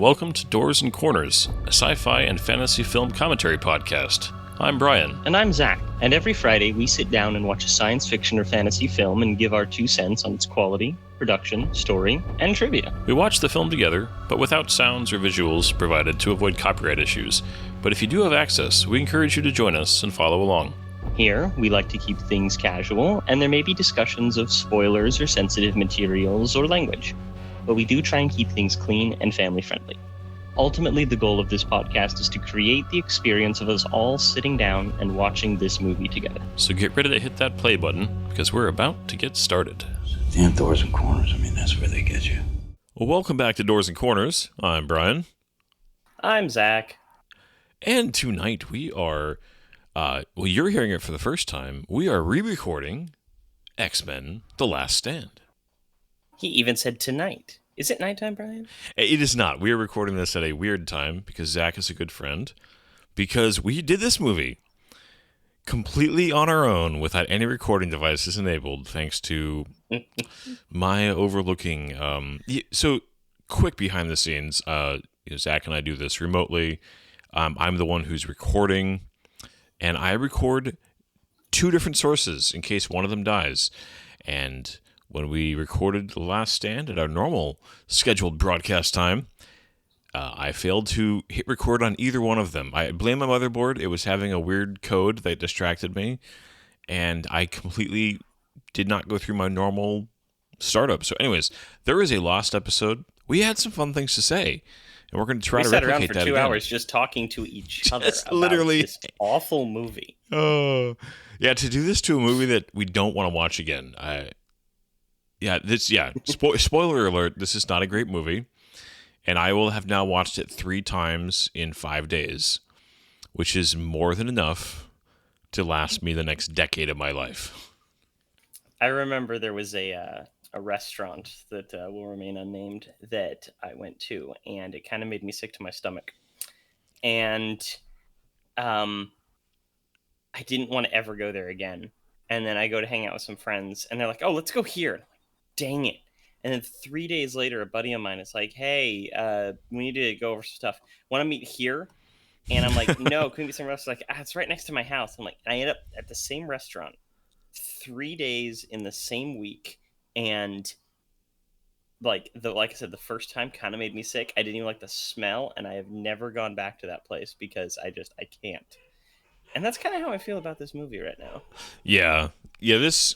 welcome to Doors and Corners, a sci-fi and fantasy film commentary podcast. I'm Brian. And I'm Zach. And every Friday we sit down and watch a science fiction or fantasy film and give our 2 cents on its quality, production, story, and trivia. We watch the film together, but without sounds or visuals provided to avoid copyright issues. But if you do have access, we encourage you to join us and follow along. Here, we like to keep things casual, and there may be discussions of spoilers or sensitive materials or language. But we do try and keep things clean and family-friendly. Ultimately, the goal of this podcast is to create the experience of us all sitting down and watching this movie together. So get ready to hit that play button, because we're about to get started. Damn Doors and Corners, that's where they get you. Well, welcome back to Doors and Corners. I'm Brian. I'm Zach. And tonight we are, you're hearing it for the first time, we are re-recording X-Men: The Last Stand. He even said tonight. Is it nighttime, Brian? It is not. We are recording this at a weird time because Zach is a good friend. Because we did this movie completely on our own without any recording devices enabled, thanks to my overlooking. So, quick behind the scenes. Zach and I do this remotely. I'm the one who's recording, and I record 2 different sources in case one of them dies. And when we recorded The Last Stand at our normal scheduled broadcast time, I failed to hit record on either one of them. I blame my motherboard. It was having a weird code that distracted me, and I completely did not go through my normal startup. So anyways, there is a lost episode. We had some fun things to say, and we're going to try to replicate that again. We sat around for 2 hours just talking to each other about literally this awful movie. Oh, yeah, to do this to a movie that we don't want to watch again. Spoiler alert, this is not a great movie. And I will have now watched it 3 times in 5 days, which is more than enough to last me the next decade of my life. I remember there was a restaurant that will remain unnamed that I went to, and it kind of made me sick to my stomach. And I didn't want to ever go there again. And then I go to hang out with some friends, and they're like, oh, let's go here. Dang it. And then 3 days later, a buddy of mine is like, hey, we need to go over some stuff. Want to meet here? And I'm like, no, couldn't be somewhere else. Like, it's right next to my house. I'm like, I ended up at the same restaurant 3 days in the same week. And like I said, the first time kind of made me sick. I didn't even like the smell. And I have never gone back to that place because I can't. And that's kind of how I feel about this movie right now. Yeah. This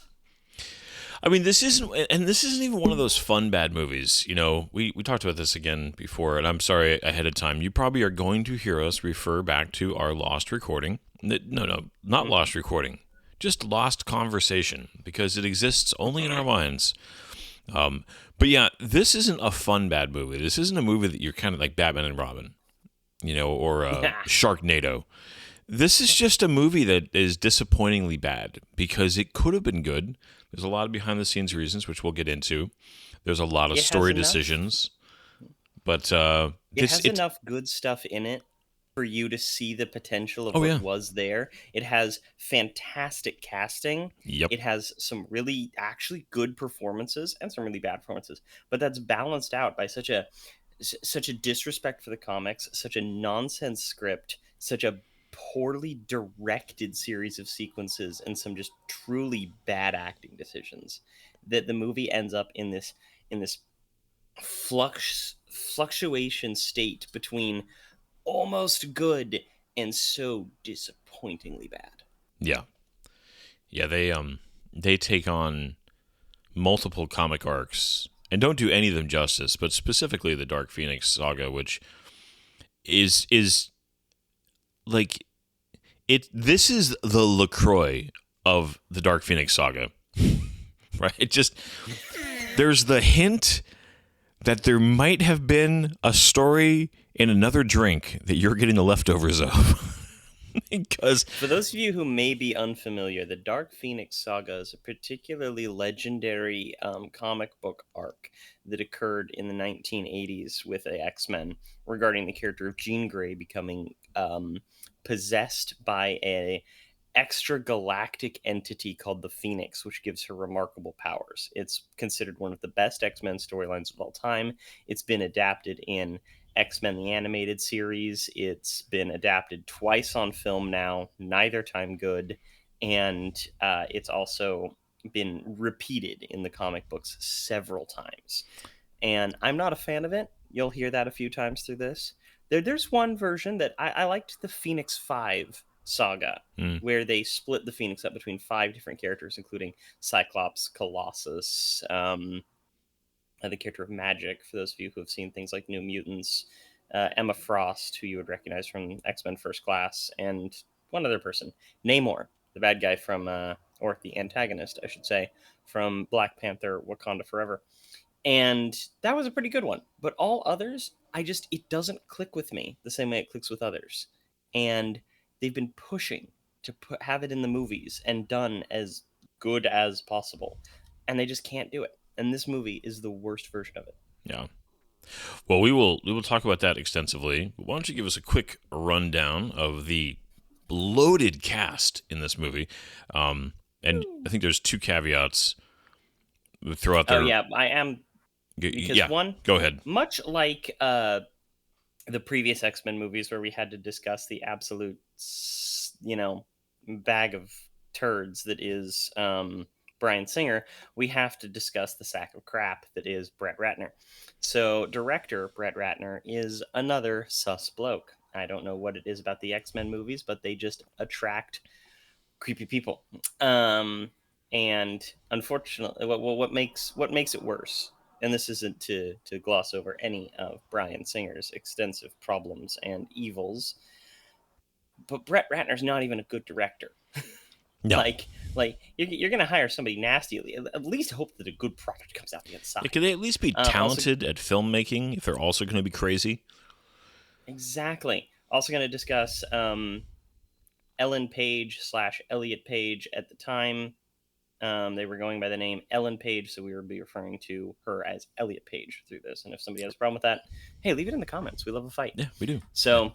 isn't even one of those fun bad movies. You know, we talked about this again before, and I'm sorry ahead of time. You probably are going to hear us refer back to our lost recording. No, not lost recording. Just lost conversation, because it exists only in our minds. But yeah, this isn't a fun bad movie. This isn't a movie that you're kind of like Batman and Robin, or Sharknado. This is just a movie that is disappointingly bad because it could have been good. There's a lot of behind-the-scenes reasons, which we'll get into. There's a lot of story decisions. But it has enough good stuff in it for you to see the potential of what was there. It has fantastic casting. Yep. It has some really actually good performances and some really bad performances. But that's balanced out by such a disrespect for the comics, such a nonsense script, such a poorly directed series of sequences, and some just truly bad acting decisions, that the movie ends up in this fluctuation state between almost good and so disappointingly bad. Yeah, they take on multiple comic arcs and don't do any of them justice, but specifically the Dark Phoenix saga, which is like this is the LaCroix of the Dark Phoenix saga, right? There's the hint that there might have been a story in another drink that you're getting the leftovers of. Because for those of you who may be unfamiliar, the Dark Phoenix saga is a particularly legendary comic book arc that occurred in the 1980s with the X-Men regarding the character of Jean Grey becoming possessed by a extragalactic entity called the Phoenix, which gives her remarkable powers. It's considered one of the best X-Men storylines of all time. It's been adapted in X-Men the Animated Series. It's been adapted twice on film now, neither time good. And it's also been repeated in the comic books several times. And I'm not a fan of it. You'll hear that a few times through this. There's one version that I liked, the Phoenix 5 saga, where they split the Phoenix up between 5 different characters, including Cyclops, Colossus, the character of Magic, for those of you who have seen things like New Mutants, Emma Frost, who you would recognize from X-Men First Class, and one other person, Namor, the bad guy from, or the antagonist, I should say, from Black Panther, Wakanda Forever. And that was a pretty good one. But all others, it doesn't click with me the same way it clicks with others. And they've been pushing to have it in the movies and done as good as possible. And they just can't do it. And this movie is the worst version of it. Yeah. Well, we will talk about that extensively. Why don't you give us a quick rundown of the loaded cast in this movie? And I think there's 2 caveats we'll throw out there. Oh, yeah. I am. Because one, go ahead. Much like the previous X-Men movies where we had to discuss the absolute, bag of turds that is Bryan Singer, we have to discuss the sack of crap that is Brett Ratner. So director Brett Ratner is another sus bloke. I don't know what it is about the X-Men movies, but they just attract creepy people. And unfortunately, what makes it worse, and this isn't to gloss over any of Bryan Singer's extensive problems and evils, but Brett Ratner's not even a good director. No. Like you're going to hire somebody nasty. At least hope that a good product comes out the other side. Yeah, could they at least be talented at filmmaking if they're also going to be crazy? Exactly. Also going to discuss Ellen Page / Elliot Page at the time. They were going by the name Ellen Page, so we will be referring to her as Elliot Page through this. And if somebody has a problem with that, hey, leave it in the comments. We love a fight. Yeah, we do. So,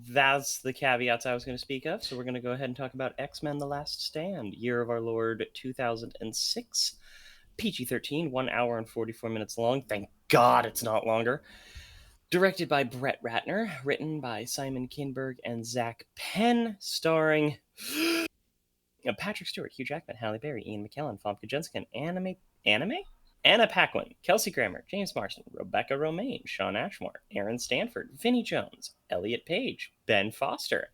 that's the caveats I was going to speak of. So we're going to go ahead and talk about X-Men: The Last Stand, year of our Lord 2006. PG-13, 1 hour and 44 minutes long. Thank God it's not longer. Directed by Brett Ratner, written by Simon Kinberg and Zach Penn, starring Patrick Stewart, Hugh Jackman, Halle Berry, Ian McKellen, Famke Janssen, Anna Paquin, Kelsey Grammer, James Marsden, Rebecca Romaine, Shawn Ashmore, Aaron Stanford, Vinnie Jones, Elliot Page, Ben Foster,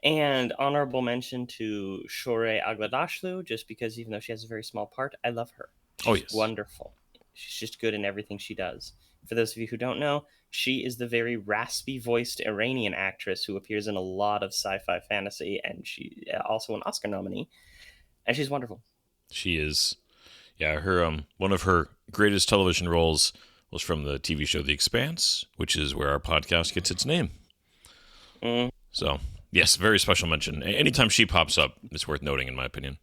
and honorable mention to Shore Agladashlu, just because even though she has a very small part, I love her. She's wonderful. She's just good in everything she does. For those of you who don't know, she is the very raspy-voiced Iranian actress who appears in a lot of sci-fi fantasy, and she also an Oscar nominee, and she's wonderful. She is. Yeah, her one of her greatest television roles was from the TV show The Expanse, which is where our podcast gets its name. So, yes, very special mention. Anytime she pops up, it's worth noting, in my opinion.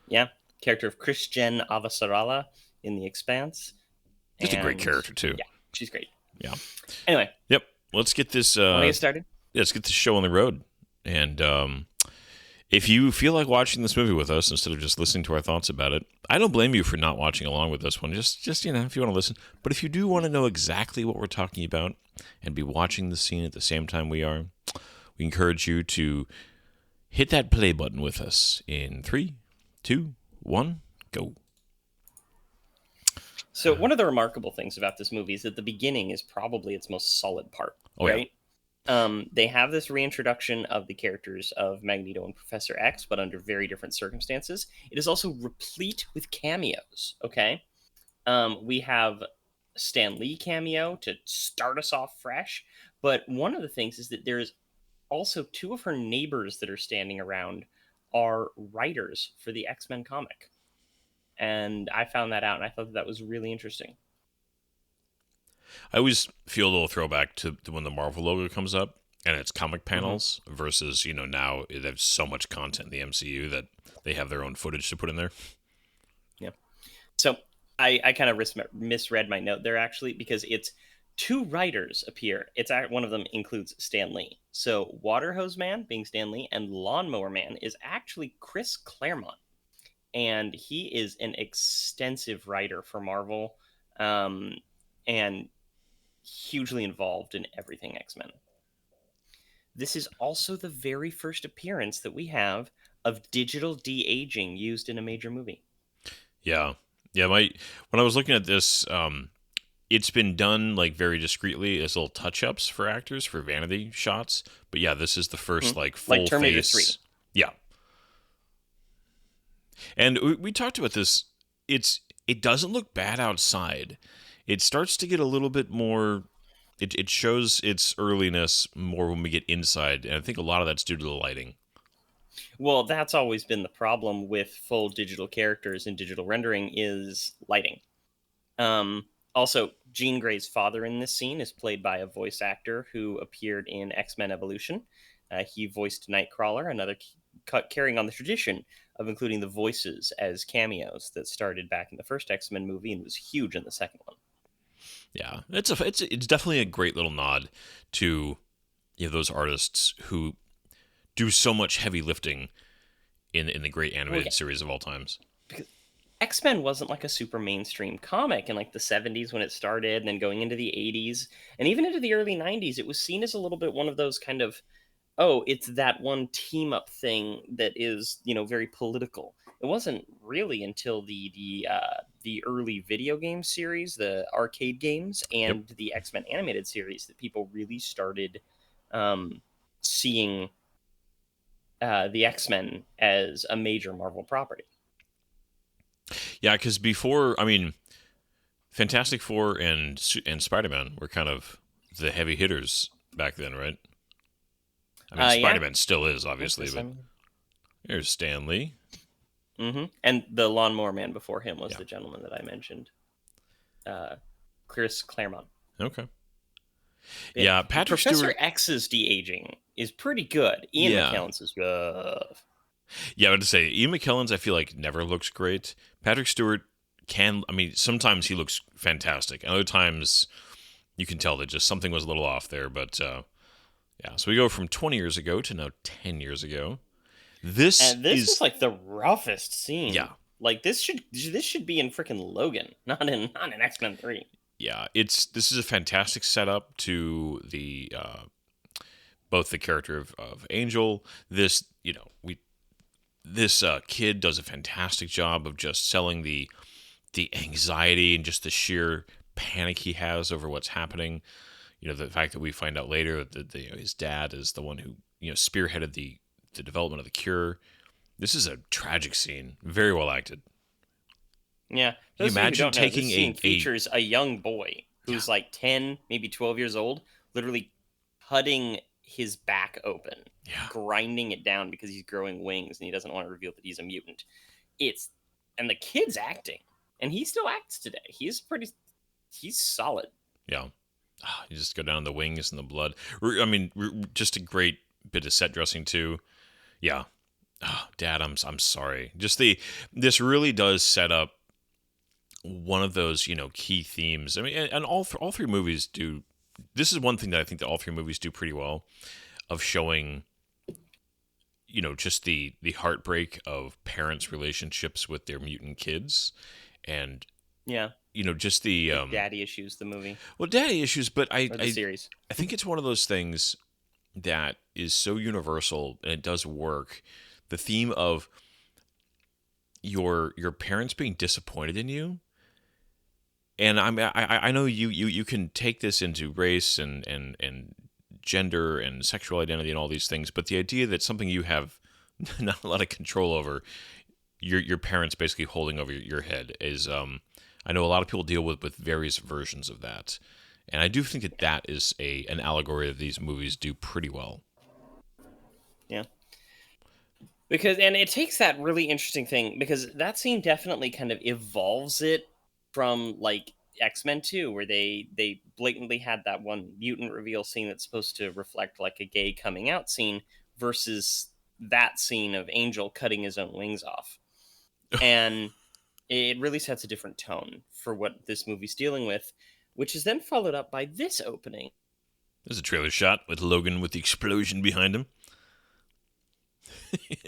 Yeah, character of Christian Avasarala in The Expanse. Just a great character, too. Yeah, she's great. Yeah. Anyway. Yep. Let's get this. Want to get started? Yeah, let's get this show on the road. And if you feel like watching this movie with us instead of just listening to our thoughts about it, I don't blame you for not watching along with this one. Just if you want to listen. But if you do want to know exactly what we're talking about and be watching the scene at the same time we are, we encourage you to hit that play button with us in 3, 2, 1, go. So one of the remarkable things about this movie is that the beginning is probably its most solid part, right? Yeah. They have this reintroduction of the characters of Magneto and Professor X, but under very different circumstances. It is also replete with cameos, okay? We have Stan Lee cameo to start us off fresh, but one of the things is that there's also 2 of her neighbors that are standing around are writers for the X-Men comic. And I found that out, and I thought that was really interesting. I always feel a little throwback to when the Marvel logo comes up, and it's comic panels versus, now they have so much content in the MCU that they have their own footage to put in there. Yeah. So I kind of misread my note there, actually, because it's 2 writers appear. One of them includes Stan Lee. So Waterhose Man being Stan Lee and Lawnmower Man is actually Chris Claremont. And he is an extensive writer for Marvel. and hugely involved in everything X-Men. This is also the very first appearance that we have of digital de-aging used in a major movie. Yeah. Yeah, when I was looking at this, it's been done like very discreetly as little touch-ups for actors for vanity shots. But yeah, this is the first like full Like Terminator face. 3. Yeah. And we talked about this. It doesn't look bad outside. It starts to get a little bit more. It shows its earliness more when we get inside, and I think a lot of that's due to the lighting. Well, that's always been the problem with full digital characters and digital rendering is lighting. Also, Jean Grey's father in this scene is played by a voice actor who appeared in X-Men Evolution. He voiced Nightcrawler, another carrying on the tradition of including the voices as cameos that started back in the first X-Men movie and was huge in the second one. Yeah, it's definitely a great little nod to those artists who do so much heavy lifting in the great animated series of all times. Because X-Men wasn't like a super mainstream comic in like the 70s when it started, and then going into the 80s and even into the early 90s. It was seen as a little bit one of those kind of, oh, it's that one team up thing that is, very political. It wasn't really until the early video game series, the arcade games, and the X-Men animated series that people really started seeing the X-Men as a major Marvel property. Yeah, because before, Fantastic Four and Spider-Man were kind of the heavy hitters back then, right? Spider-Man still is, obviously, but there's Stan Lee. Mm-hmm. And the Lawnmower Man before him was the gentleman that I mentioned, Chris Claremont. Okay. Yeah, Patrick Professor Stewart. X's de-aging is pretty good. Ian McKellen's is rough. Yeah, I would say Ian McKellen's I feel like never looks great. Patrick Stewart sometimes he looks fantastic. Other times you can tell that just something was a little off there. But so we go from 20 years ago to now 10 years ago. This is like the roughest scene. Yeah. Like this should be in freaking Logan, not in X-Men 3. Yeah, this is a fantastic setup to the both the character of Angel. This kid does a fantastic job of just selling the anxiety and just the sheer panic he has over what's happening. The fact that we find out later that his dad is the one who spearheaded the development of the cure. This is a tragic scene, very well acted. Yeah. Can you imagine taking this scene features a young boy who's like 10, maybe 12 years old, literally cutting his back open, grinding it down because he's growing wings and he doesn't want to reveal that he's a mutant. And the kid's acting, and he still acts today. He's solid. Yeah. You just go down the wings and the blood. Just a great bit of set dressing too. Yeah. Oh, Dad, I'm sorry. This really does set up one of those key themes. And all three movies do. This is one thing that I think that all three movies do pretty well, of showing just the heartbreak of parents' relationships with their mutant kids, and just the daddy issues. The movie. Well, daddy issues, but the series. I think it's one of those things that is so universal, and it does work. The theme of your parents being disappointed in you, and I know you can take this into race and gender and sexual identity and all these things, but the idea that something you have not a lot of control over, your parents basically holding over your head is I know a lot of people deal with various versions of that, and I do think that is an allegory that these movies do pretty well. Yeah. And it takes that really interesting thing, because that scene definitely kind of evolves it from like X-Men 2, where they blatantly had that one mutant reveal scene that's supposed to reflect like a gay coming out scene, versus that scene of Angel cutting his own wings off. And it really sets a different tone for what this movie's dealing with, which is then followed up by this opening. There's a trailer shot with Logan with the explosion behind him.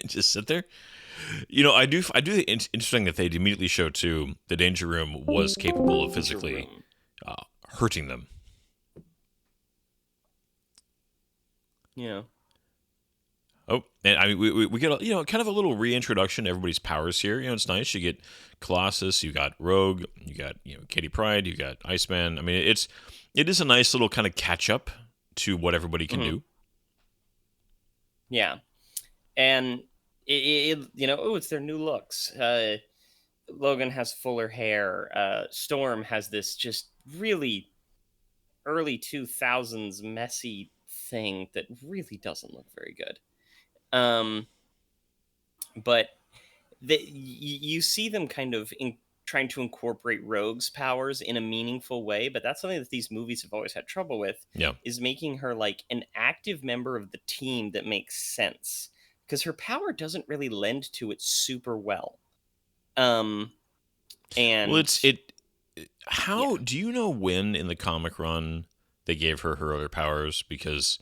Just sit there. I do think it's interesting that they immediately show too the Danger Room was capable of physically hurting them. Yeah. Oh, and I mean, we get kind of a little reintroduction to everybody's powers here. It's nice. You get Colossus, you got Rogue, you got Kitty Pryde, you got Iceman. I mean, it is a nice little kind of catch up to what everybody can do. Yeah, and it's their new looks. Logan has fuller hair. Storm has this just really early 2000s messy thing that really doesn't look very good. But you see them kind of trying to incorporate Rogue's powers in a meaningful way, but that's something that these movies have always had trouble with. Yeah, is making her like an active member of the team that makes sense, because her power doesn't really lend to it super well. And well, how do you know when in the comic run they gave her other powers? Because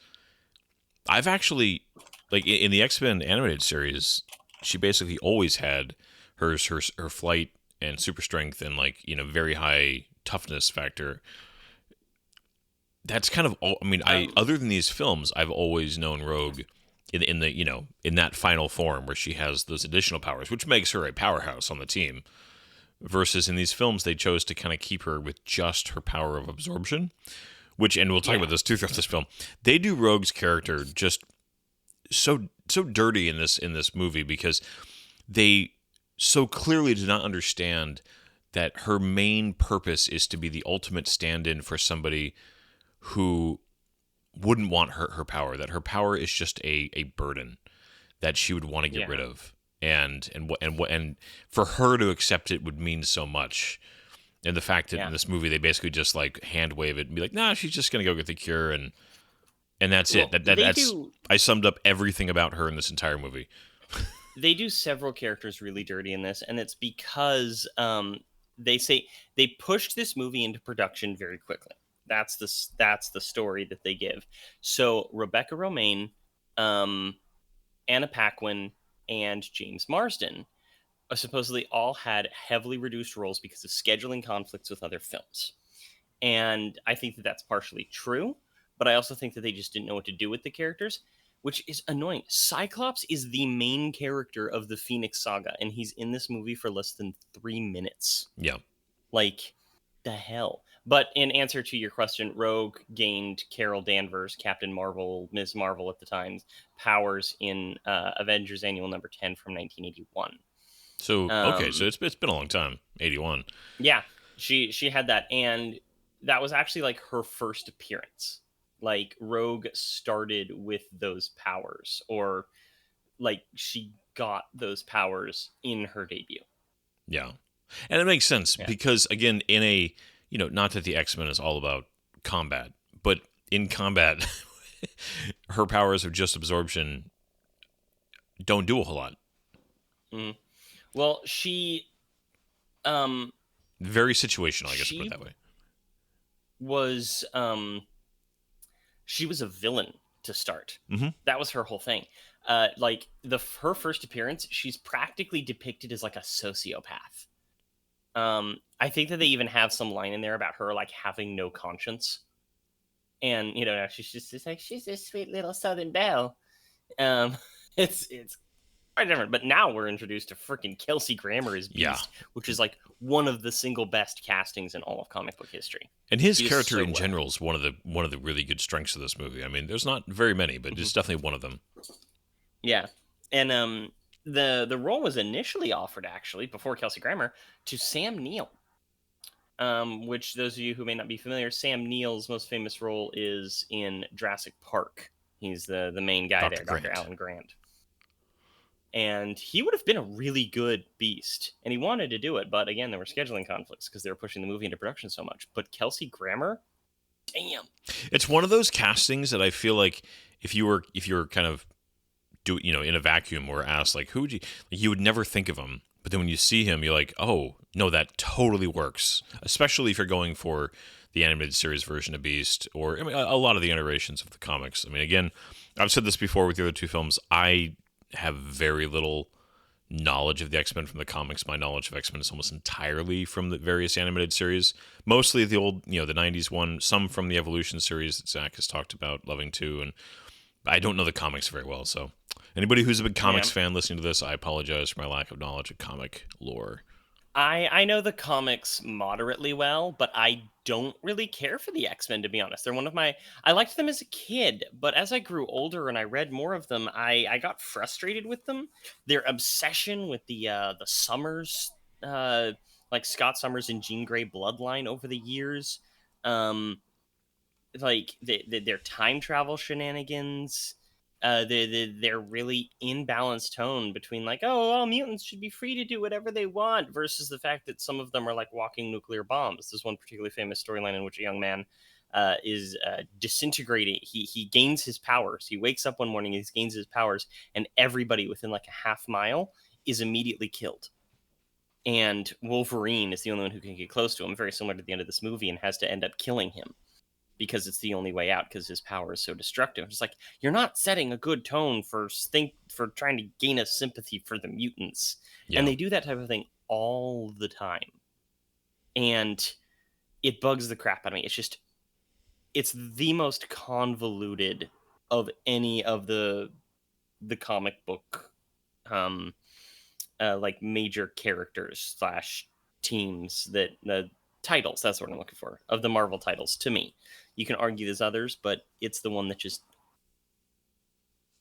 I've actually, like, in the X-Men animated series, she basically always had her flight and super strength and very high toughness factor. That's kind of all. I mean, other than these films, I've always known Rogue in that final form where she has those additional powers, which makes her a powerhouse on the team. Versus in these films, they chose to kind of keep her with just her power of absorption, and we'll talk about this too throughout this film. They do Rogue's character just so dirty in this movie, because they so clearly do not understand that her main purpose is to be the ultimate stand-in for somebody who wouldn't want her power, that her power is just a burden that she would want to get rid of. And for her to accept it would mean so much. And the fact that in this movie they basically just like hand wave it and be like, nah, she's just gonna go get the cure, and that's it. I summed up everything about her in this entire movie. They do several characters really dirty in this, and it's because they pushed this movie into production very quickly. That's the story that they give. So Rebecca Romijn, Anna Paquin, and James Marsden supposedly all had heavily reduced roles because of scheduling conflicts with other films. And I think that that's partially true, but I also think that they just didn't know what to do with the characters, which is annoying. Cyclops is the main character of the Phoenix Saga, and he's in this movie for less than 3 minutes. Yeah. Like, the hell. But in answer to your question, Rogue gained Carol Danvers, Captain Marvel, Ms. Marvel at the time, powers in Avengers Annual Number 10 from 1981. So, okay, so it's been a long time, 81. Yeah, she had that, and that was actually like her first appearance. Like, Rogue started with those powers, or like she got those powers in her debut. Yeah. And it makes sense because, again, in a, not that the X-Men is all about combat, but in combat, her powers of just absorption don't do a whole lot. Mm. Well, she... very situational, I guess, to put it that way. She was a villain to start. Mm-hmm. That was her whole thing. Her first appearance, she's practically depicted as like a sociopath. I think that they even have some line in there about her like having no conscience, and she's just like, she's this sweet little Southern belle. It's quite different. But now we're introduced to freaking Kelsey Grammer as Beast, which is like one of the single best castings in all of comic book history. And his character in general is one of the really good strengths of this movie. I mean, there's not very many, but it's definitely one of them. Yeah, and the role was initially offered, actually, before Kelsey Grammer, to Sam Neill. Which, those of you who may not be familiar, Sam Neill's most famous role is in Jurassic Park. He's the main guy there, Dr. Alan Grant. And he would have been a really good Beast, and he wanted to do it, but again, there were scheduling conflicts because they were pushing the movie into production so much. But Kelsey Grammer, damn, it's one of those castings that I feel like if you were kind of in a vacuum or asked like, who would you would never think of him, but then when you see him, you're like, oh no, that totally works. Especially if you're going for the animated series version of Beast, or a lot of the iterations of the comics. I mean, again, I've said this before with the other two films. I have very little knowledge of the X-Men from the comics. My knowledge of X-Men is almost entirely from the various animated series, mostly the old, the 90s one, some from the Evolution series that Zach has talked about loving too, and I don't know the comics very well, so anybody who's a big comics fan listening to this, I apologize for my lack of knowledge of comic lore. I know the comics moderately well, but I don't really care for the X-Men, to be honest. They're one of my... I liked them as a kid, but as I grew older and I read more of them, I got frustrated with them. Their obsession with the Summers, like Scott Summers and Jean Grey bloodline over the years, like their time travel shenanigans, their really imbalanced tone between like, oh, all mutants should be free to do whatever they want, versus the fact that some of them are like walking nuclear bombs. There's one particularly famous storyline in which a young man is disintegrating. He gains his powers. He wakes up one morning, he gains his powers, and everybody within like a half mile is immediately killed. And Wolverine is the only one who can get close to him, very similar to the end of this movie, and has to end up killing him because it's the only way out because his power is so destructive. It's like, you're not setting a good tone for trying to gain a sympathy for the mutants. Yeah. And they do that type of thing all the time. And it bugs the crap out of me. It's the most convoluted of any of the comic book like major characters / teams that titles, that's what I'm looking for, of the Marvel titles. To me, you can argue there's others, but it's the one that just,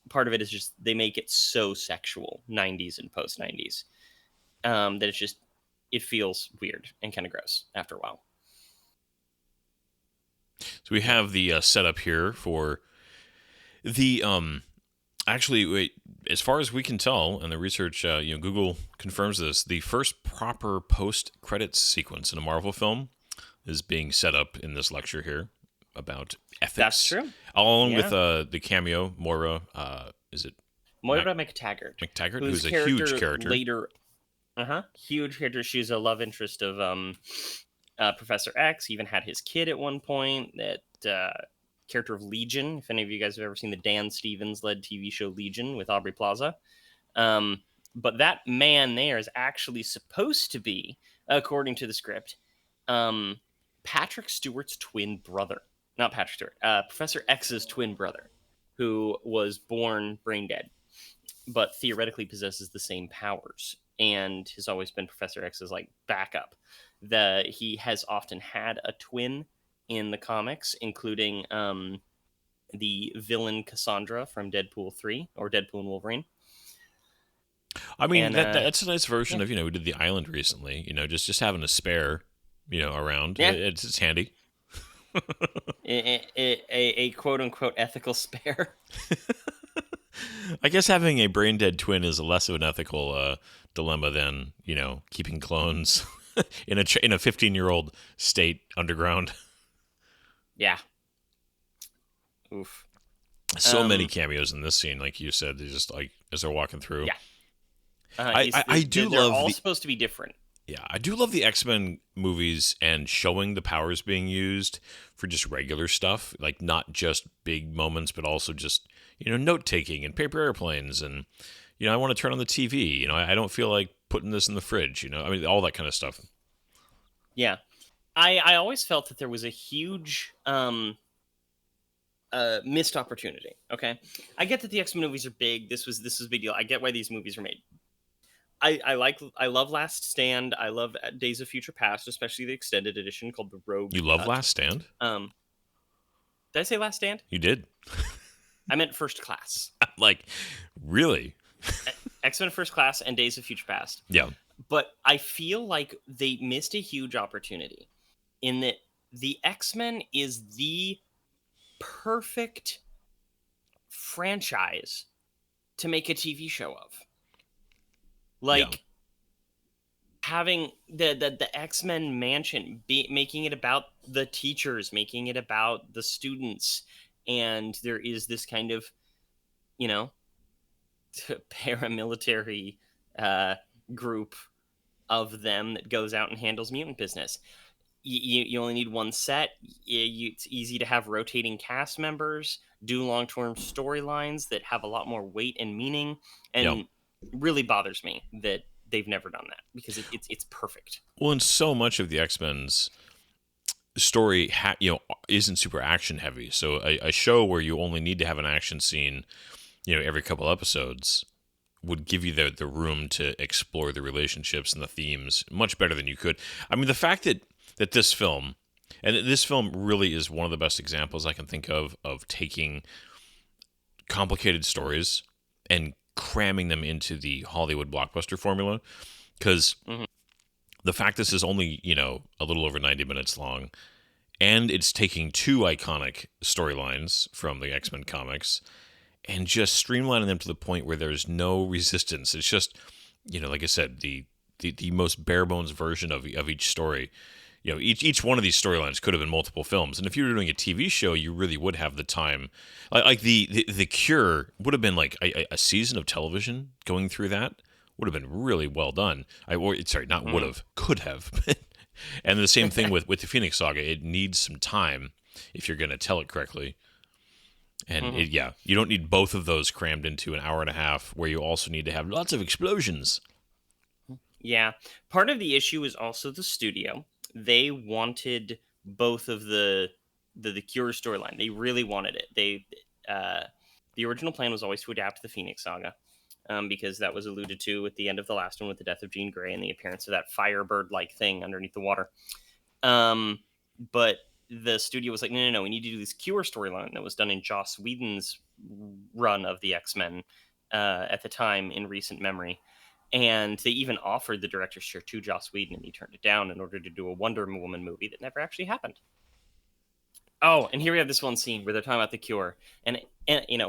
part of it is just they make it so sexual, 90s and post 90s, that it feels weird and kind of gross after a while. So we have the setup here for the actually, wait, as far as we can tell, and the research, Google confirms this, the first proper post-credits sequence in a Marvel film is being set up in this lecture here about ethics. That's true. Along with the cameo, Moira, is it? Moira McTaggart. McTaggart, who's a huge character. Later, huge character. She's a love interest of Professor X. He even had his kid at one point. That character of Legion, if any of you guys have ever seen the Dan Stevens-led TV show Legion with Aubrey Plaza. But that man there is actually supposed to be, according to the script, Patrick Stewart's twin brother. Not Patrick Stewart, Professor X's twin brother, who was born brain dead, but theoretically possesses the same powers, and has always been Professor X's like backup. He has often had a twin in the comics, including the villain Cassandra from Deadpool 3 or Deadpool and Wolverine. I mean, and, that's a nice version of, we did The Island recently, just having a spare, around. Yeah. It's handy. a quote-unquote ethical spare. I guess having a brain-dead twin is less of an ethical dilemma than, keeping clones in a 15-year-old state underground. Yeah. Oof. So many cameos in this scene, like you said, they just like as they're walking through. Yeah. I do they're love. All supposed to be different. Yeah, I do love the X-Men movies and showing the powers being used for just regular stuff, like not just big moments, but also just note taking and paper airplanes, and I want to turn on the TV. I don't feel like putting this in the fridge. I mean, all that kind of stuff. Yeah. I always felt that there was a huge missed opportunity. Okay, I get that the X-Men movies are big. This was a big deal. I get why these movies were made. I love Last Stand. I love Days of Future Past, especially the extended edition called the Rogue. You love Last Stand? Did I say Last Stand? You did. I meant First Class. Like, really? X-Men First Class and Days of Future Past. Yeah. But I feel like they missed a huge opportunity in that the X-Men is the perfect franchise to make a TV show of. Like, having the X-Men mansion, making it about the teachers, making it about the students, and there is this kind of, paramilitary group of them that goes out and handles mutant business. You only need one set. It's easy to have rotating cast members, do long-term storylines that have a lot more weight and meaning. And really bothers me that they've never done that, because it's perfect. Well, and so much of the X-Men's story, isn't super action heavy. So a show where you only need to have an action scene, every couple episodes would give you the room to explore the relationships and the themes much better than you could. I mean, the fact that this film, and this film really is one of the best examples I can think of taking complicated stories and cramming them into the Hollywood blockbuster formula. Because Mhm. the fact this is only, a little over 90 minutes long, and it's taking two iconic storylines from the X-Men comics and just streamlining them to the point where there's no resistance. It's just, like I said, the most bare bones version of each story. Each one of these storylines could have been multiple films, and if you were doing a TV show, you really would have the time. Like the Cure would have been like a season of television going through that would have been really well done. Not would have, could have. And the same thing with the Phoenix Saga. It needs some time if you're going to tell it correctly. And you don't need both of those crammed into an hour and a half, where you also need to have lots of explosions. Yeah. Part of the issue is also the studio. They wanted both of the Cure storyline. They really wanted it. The original plan was always to adapt the Phoenix Saga, because that was alluded to at the end of the last one with the death of Jean Grey and the appearance of that Firebird-like thing underneath the water. But the studio was like, no, we need to do this Cure storyline that was done in Joss Whedon's run of the X-Men at the time in recent memory. And they even offered the director's chair to Joss Whedon, and he turned it down in order to do a Wonder Woman movie that never actually happened. Oh, and here we have this one scene where they're talking about the Cure, and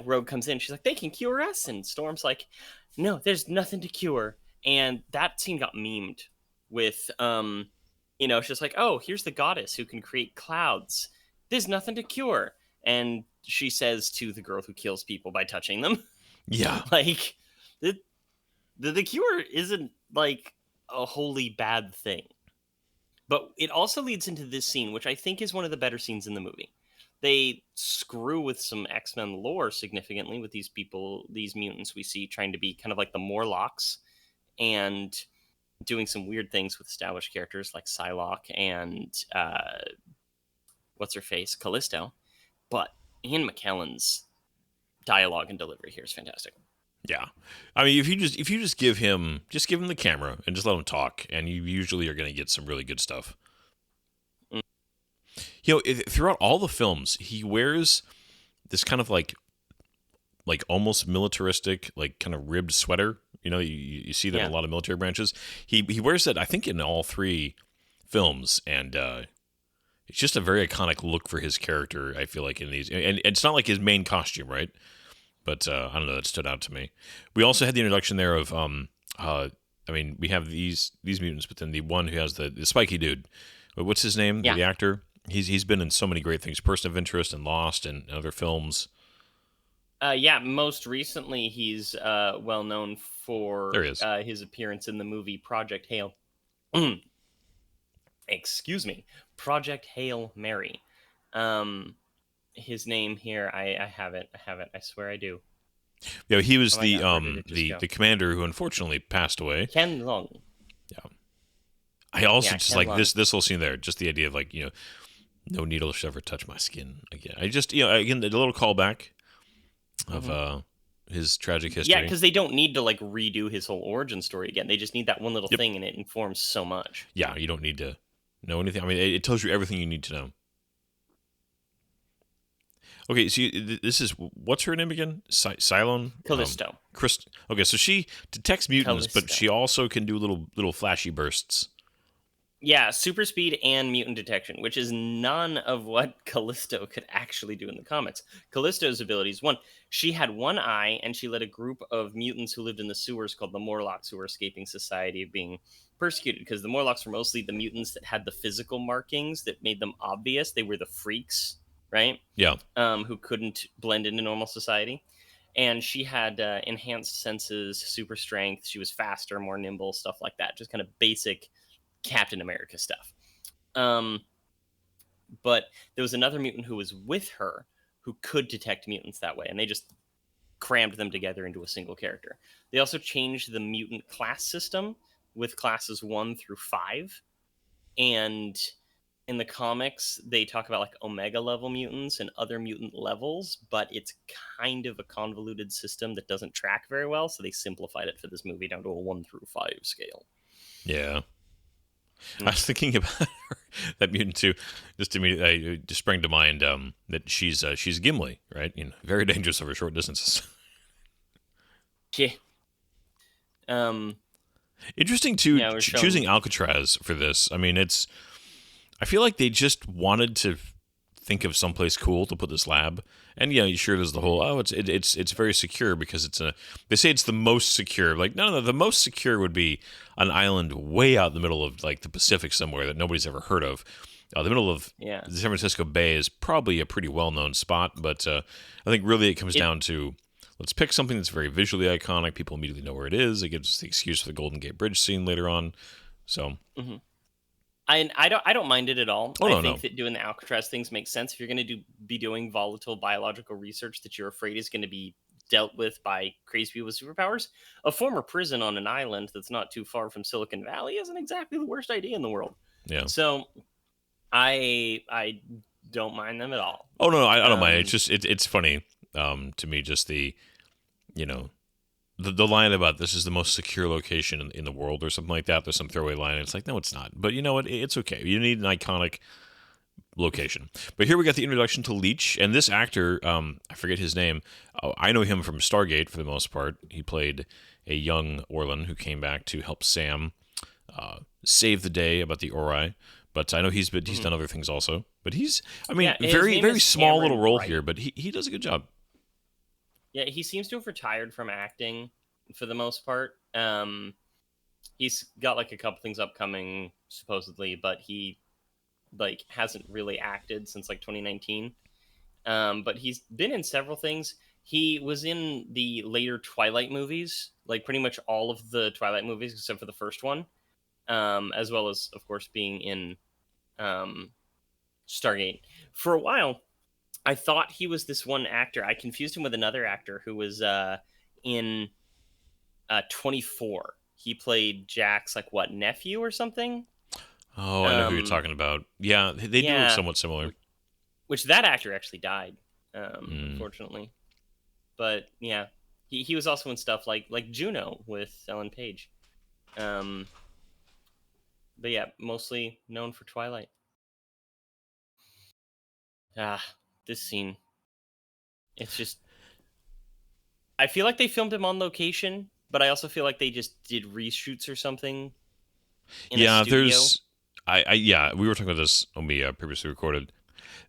Rogue comes in. She's like, "They can cure us," and Storm's like, "No, there's nothing to cure." And that scene got memed with, it's just like, "Oh, here's the goddess who can create clouds. There's nothing to cure," and she says to the girl who kills people by touching them, Yeah. like the Cure isn't like a wholly bad thing. But it also leads into this scene, which I think is one of the better scenes in the movie. They screw with some X-Men lore significantly with these people, these mutants we see trying to be kind of like the Morlocks, and doing some weird things with established characters like Psylocke and what's her face, Callisto. But Ian McKellen's dialogue and delivery here is fantastic. Yeah, I mean, if you just give him the camera and just let him talk, and you usually are going to get some really good stuff. Throughout all the films, he wears this kind of like almost militaristic, like kind of ribbed sweater. You see that in a lot of military branches. He wears that, I think, in all three films, and it's just a very iconic look for his character. I feel like in these, and it's not like his main costume, right? But I don't know, that stood out to me. We also had the introduction there of, we have these mutants, but then the one who has the spiky dude. What's his name? Yeah. The actor. He's been in so many great things, Person of Interest and Lost and other films. Most recently he's well known for his appearance in the movie Project Hail. Excuse me, Project Hail Mary. His name here, I have it. I swear I do. Yeah, he was the commander who unfortunately passed away. Ken Lung. Yeah. I also just like this whole scene there, just the idea of like, no needle should ever touch my skin again. I just, again, a little callback of his tragic history. Yeah, because they don't need to like redo his whole origin story again. They just need that one little thing, and it informs so much. Yeah, you don't need to know anything. I mean, it tells you everything you need to know. Okay, so this is, what's her name again? Cylone? Callisto. Okay, so she detects mutants, Callisto. but she also can do little flashy bursts. Yeah, super speed and mutant detection, which is none of what Callisto could actually do in the comics. Callisto's abilities, one, she had one eye, and she led a group of mutants who lived in the sewers called the Morlocks, who were escaping society of being persecuted, because the Morlocks were mostly the mutants that had the physical markings that made them obvious. They were the freaks, right? Yeah. Who couldn't blend into normal society. And she had enhanced senses, super strength. She was faster, more nimble, stuff like that. Just kind of basic Captain America stuff. But there was another mutant who was with her who could detect mutants that way, and they just crammed them together into a single character. They also changed the mutant class system with classes 1 through 5. And in the comics, they talk about like Omega level mutants and other mutant levels, but it's kind of a convoluted system that doesn't track very well. So they simplified it for this movie down to a 1 through 5 scale. Yeah. I was thinking about that mutant too. Just immediately, just sprang to mind that she's Gimli, right? You know, very dangerous over short distances. Yeah. Interesting too. Yeah, choosing Alcatraz for this. I mean, I feel like they just wanted to think of someplace cool to put this lab. And yeah, sure, there's the whole it's very secure because they say it's the most secure. Like no, the most secure would be an island way out in the middle of like the Pacific somewhere that nobody's ever heard of. The middle of the San Francisco Bay is probably a pretty well-known spot, but I think really it comes down to let's pick something that's very visually iconic. People immediately know where it is. It gives us the excuse for the Golden Gate Bridge scene later on. So. Mm-hmm. I don't mind it at all. I think that doing the Alcatraz things makes sense. If you're going to be doing volatile biological research that you're afraid is going to be dealt with by crazy people with superpowers, a former prison on an island that's not too far from Silicon Valley isn't exactly the worst idea in the world. Yeah. So I don't mind them at all. Oh no, I don't mind. It's just it's funny to me. Just the the line about this is the most secure location in the world or something like that. There's some throwaway line. And it's like, no, it's not. But you know what? It's okay. You need an iconic location. But here we got the introduction to Leech. And this actor, I forget his name. I know him from Stargate for the most part. He played a young Orlan who came back to help Sam save the day about the Ori. But I know he's done other things also. But very small little role here. But he does a good job. Yeah, he seems to have retired from acting for the most part. He's got like a couple things upcoming supposedly, but he like hasn't really acted since like 2019. But he's been in several things. He was in the later Twilight movies, like pretty much all of the Twilight movies except for the first one, as well as of course being in Stargate. For a while, I thought he was this one actor. I confused him with another actor who was in 24. He played Jack's nephew or something. Oh, I know who you're talking about. Yeah, they do look somewhat similar. Which that actor actually died, unfortunately. But yeah, he was also in stuff like Juno with Ellen Page. But yeah, mostly known for Twilight. This scene, it's just, I feel like they filmed him on location, but I also feel like they just did reshoots or something in a studio. We were talking about this when we previously recorded.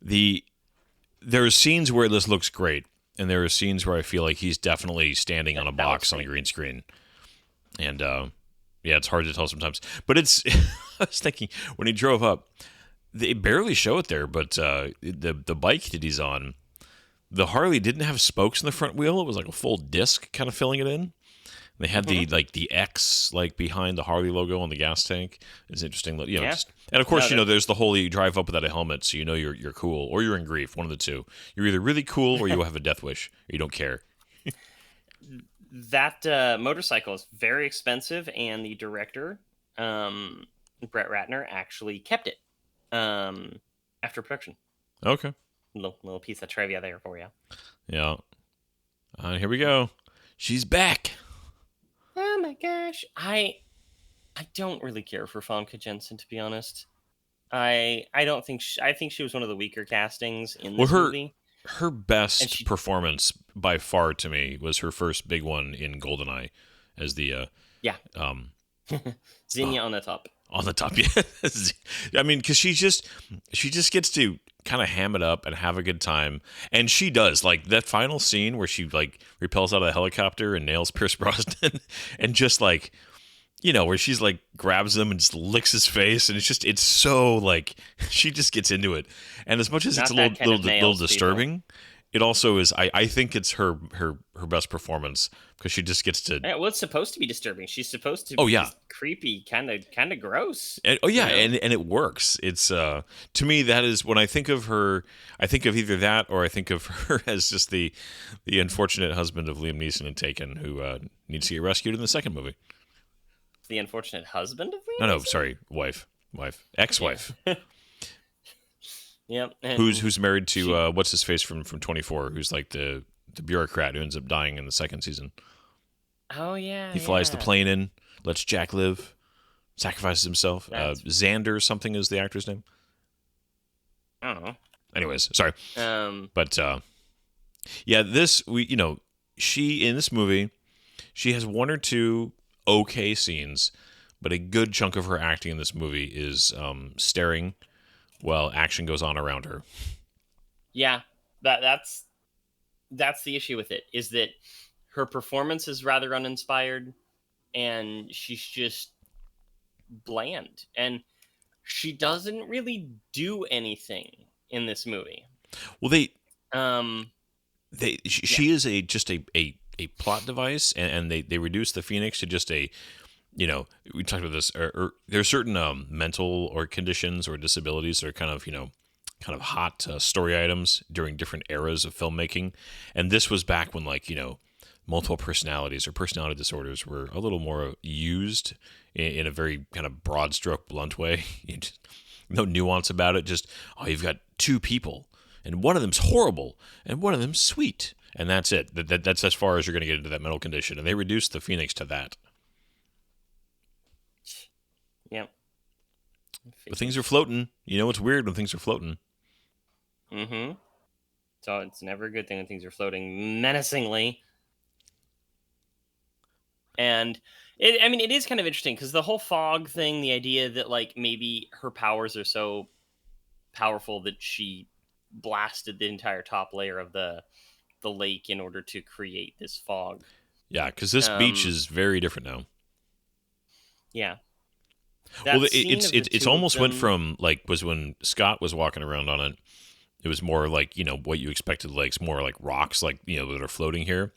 There are scenes where this looks great, and there are scenes where I feel like he's definitely standing on a box on a green screen. And it's hard to tell sometimes. But it's I was thinking when he drove up, they barely show it there, but the bike that he's on, the Harley didn't have spokes in the front wheel. It was like a full disc kind of filling it in. They had the X behind the Harley logo on the gas tank. It's interesting, and of course there's the whole you drive up without a helmet, so you're cool or you're in grief. One of the two. You're either really cool or you have a death wish or you don't care. That motorcycle is very expensive, and the director, Brett Ratner, actually kept it after production. Okay. Little piece of trivia there for you. Yeah. Here we go. She's back. Oh my gosh. I don't really care for Famke Janssen, to be honest. I don't think I think she was one of the weaker castings in this movie. Her best performance by far to me was her first big one in GoldenEye as the Xenia on the top. On the top, yeah. I mean, because she just gets to kind of ham it up and have a good time, and she does. Like that final scene where she repels out of the helicopter and nails Pierce Brosnan, and just where she's grabs him and just licks his face, and it's so she just gets into it. And as much as it's a little disturbing, it also is. I think it's her best performance because she just gets to. Yeah, well, it's supposed to be disturbing. She's supposed to Oh be yeah, just creepy, kind of gross. and, oh yeah, You know? and it works. It's to me that is when I think of her, I think of either that or I think of her as just the unfortunate husband of Liam Neeson in Taken who needs to get rescued in the second movie. The unfortunate husband of Liam No, Neeson? sorry, ex-wife, Yep. And who's married to what's his face from 24, who's like the bureaucrat who ends up dying in the second season. oh yeah, He flies the yeah. plane in, lets Jack live, sacrifices himself. That's- Xander something is the actor's name. I don't Anyways, sorry, know. but yeah, she in this movie, she has one or two okay scenes, but a good chunk of her acting in this movie is staring while action goes on around her. Yeah, that's the issue with it, is that her performance is rather uninspired, and she's just bland, and she doesn't really do anything in this movie. Well, Um, she is just a plot device, and they reduce the Phoenix to just a, we talked about this, or there's certain mental or conditions or disabilities that are kind of hot story items during different eras of filmmaking, and this was back when multiple personalities or personality disorders were a little more used in a very kind of broad stroke, blunt way. No nuance about it. Just, you've got two people, and one of them's horrible, and one of them's sweet, and that's it. That's as far as you're going to get into that mental condition, and they reduced the Phoenix to that. yep. But things are floating. You know, it's weird when things are floating. Mm-hmm. So it's never a good thing when things are floating menacingly. And it is kind of interesting because the whole fog thing, the idea that maybe her powers are so powerful that she blasted the entire top layer of the lake in order to create this fog. Yeah, because this beach is very different now. Yeah. Well, it's almost went from was when Scott was walking around on it. It was more like what you expected, lakes, more like rocks, that are floating here,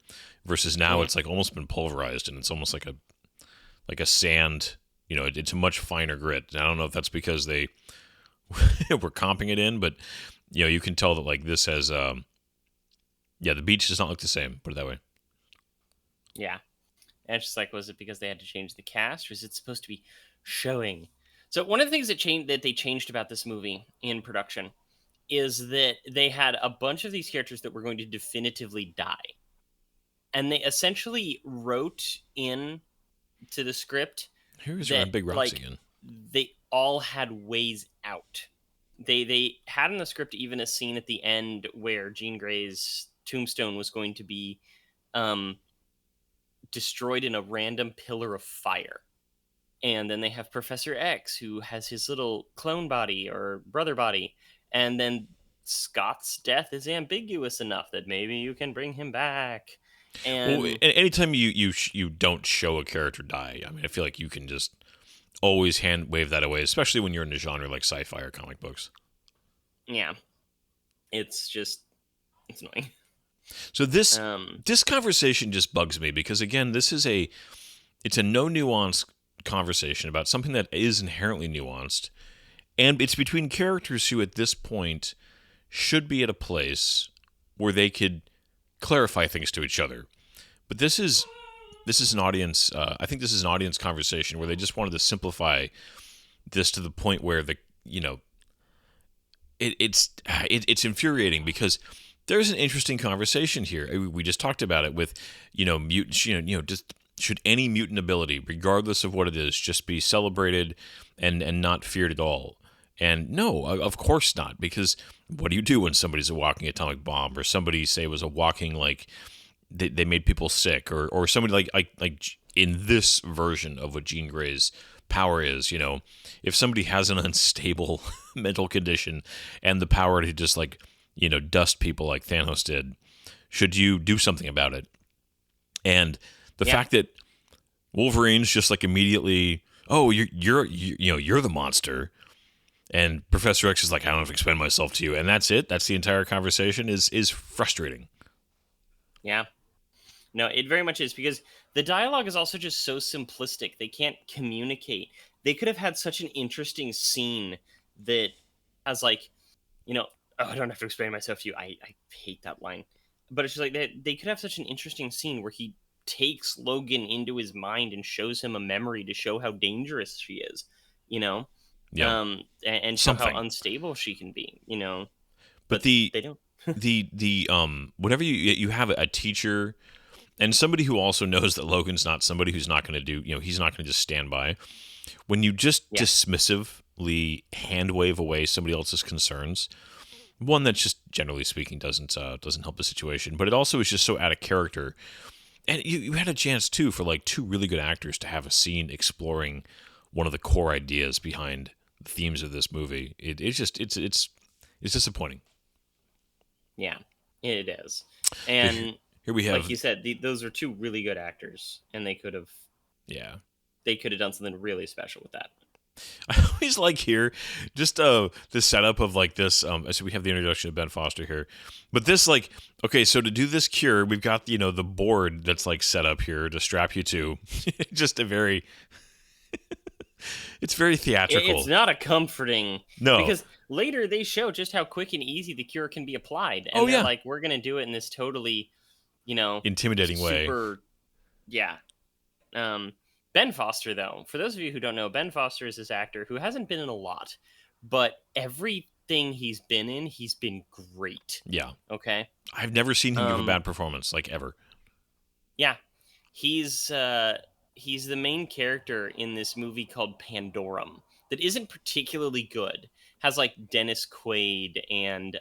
versus now it's almost been pulverized, and it's almost like a sand. It's a much finer grit. And I don't know if that's because they were comping it in, but you can tell that this has the beach does not look the same. Put it that way. Yeah. And it's just was it because they had to change the cast, or is it supposed to be showing? So one of the things that they changed about this movie in production is that they had a bunch of these characters that were going to definitively die. And they essentially wrote in to the script Here's that, our big rocks again. They all had ways out. They had in the script even a scene at the end where Jean Grey's tombstone was going to be destroyed in a random pillar of fire. And then they have Professor X, who has his little clone body or brother body. And then Scott's death is ambiguous enough that maybe you can bring him back. And anytime you don't show a character die, I mean, I feel like you can just always hand wave that away, especially when you're in a genre like sci-fi or comic books. Yeah, it's annoying. So this conversation just bugs me because again, it's a no nuance conversation about something that is inherently nuanced, and it's between characters who at this point should be at a place where they could clarify things to each other. But this is an audience. I think this is an audience conversation where they just wanted to simplify this to the point where it's infuriating because there's an interesting conversation here. We just talked about it with mutants. Just should any mutant ability, regardless of what it is, just be celebrated and not feared at all? And no, of course not, because what do you do when somebody's a walking atomic bomb, or somebody say was a walking they made people sick, or somebody like in this version of what Jean Grey's power is, if somebody has an unstable mental condition and the power to just dust people like Thanos did, should you do something about it? And the fact that Wolverine's just immediately, oh, you're the monster. And Professor X is like, I don't have to explain myself to you, and that's it. That's the entire conversation. Is frustrating. Yeah. No, it very much is, because the dialogue is also just so simplistic. They can't communicate. They could have had such an interesting scene that has like, oh, I don't have to explain myself to you. I hate that line. But it's just like they could have such an interesting scene where he takes Logan into his mind and shows him a memory to show how dangerous she is, you know, Yeah, and show how something. unstable she can be, But but they don't. the whenever you have a teacher and somebody who also knows that Logan's not somebody who's not going to do, he's not going to just stand by. When you just Yeah. dismissively hand wave away somebody else's concerns, one that just generally speaking doesn't help the situation, but it also is just so out of character. And you had a chance too for like two really good actors to have a scene exploring one of the core ideas behind the themes of this movie. It's disappointing. Yeah, it is. And Here we have like you said, those are two really good actors, and yeah. they could have done something really special with that. I always like here just the setup of like this. So we have the introduction of Ben Foster here, but this like okay, so to do this cure, we've got the board that's like set up here to strap you to. Just a very, it's very theatrical. It's not a comforting, No. because later they show just how quick and easy the cure can be applied, and Oh, they're yeah. like, we're gonna do it in this totally, Intimidating way. super, yeah. Ben Foster, though, for those of you who don't know, Ben Foster is this actor who hasn't been in a lot, but everything he's been in, he's been great. Yeah. Okay. I've never seen him give a Um, bad performance, like ever. Yeah, he's the main character in this movie called Pandorum that isn't particularly good. Has like Dennis Quaid and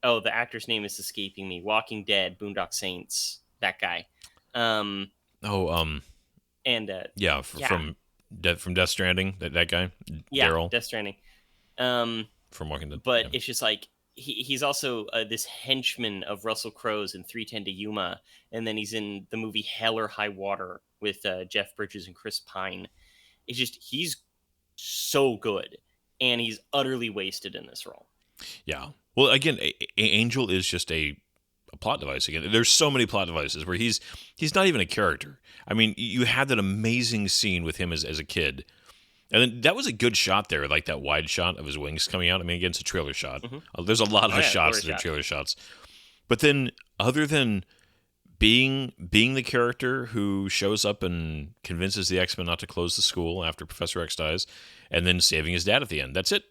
oh, the actor's name is escaping me. Walking Dead, Boondock Saints, that guy. Um Oh, and yeah, yeah, from Death Stranding, that guy, yeah, Daryl Death Stranding. Um from Walking Dead. but Yeah. it's just like he's also this henchman of Russell Crowe's in 310 to Yuma, and then he's in the movie Hell or High Water with Jeff Bridges and Chris Pine. It's just he's so good, and he's utterly wasted in this role. Yeah. Well, again, Angel is just a plot device. Again, there's so many plot devices where he's not even a character. I mean, you had that amazing scene with him as a kid, and then that was a good shot there, like that wide shot of his wings coming out. I mean, again, it's a trailer shot. Mhm. There's a lot of Oh, yeah, shots glory that are shot. trailer shots, but then other than being the character who shows up and convinces the X-Men not to close the school after Professor X dies, and then saving his dad at the end. That's it.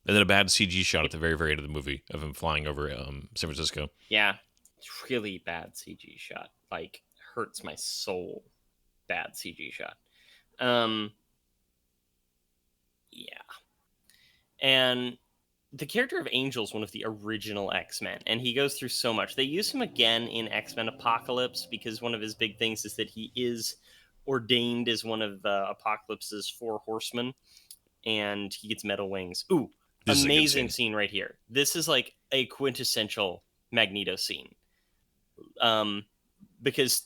And then a bad CG shot at the very, very end of the movie of him flying over San Francisco. Yeah, it's really bad CG shot. Like hurts my soul. Bad CG shot. Yeah, and the character of Angel is one of the original X-Men, and he goes through so much. They use him again in X-Men Apocalypse because one of his big things is that he is ordained as one of Apocalypse's four horsemen, and he gets metal wings. Ooh, This is a good amazing scene. scene right here. This is like a quintessential Magneto scene, because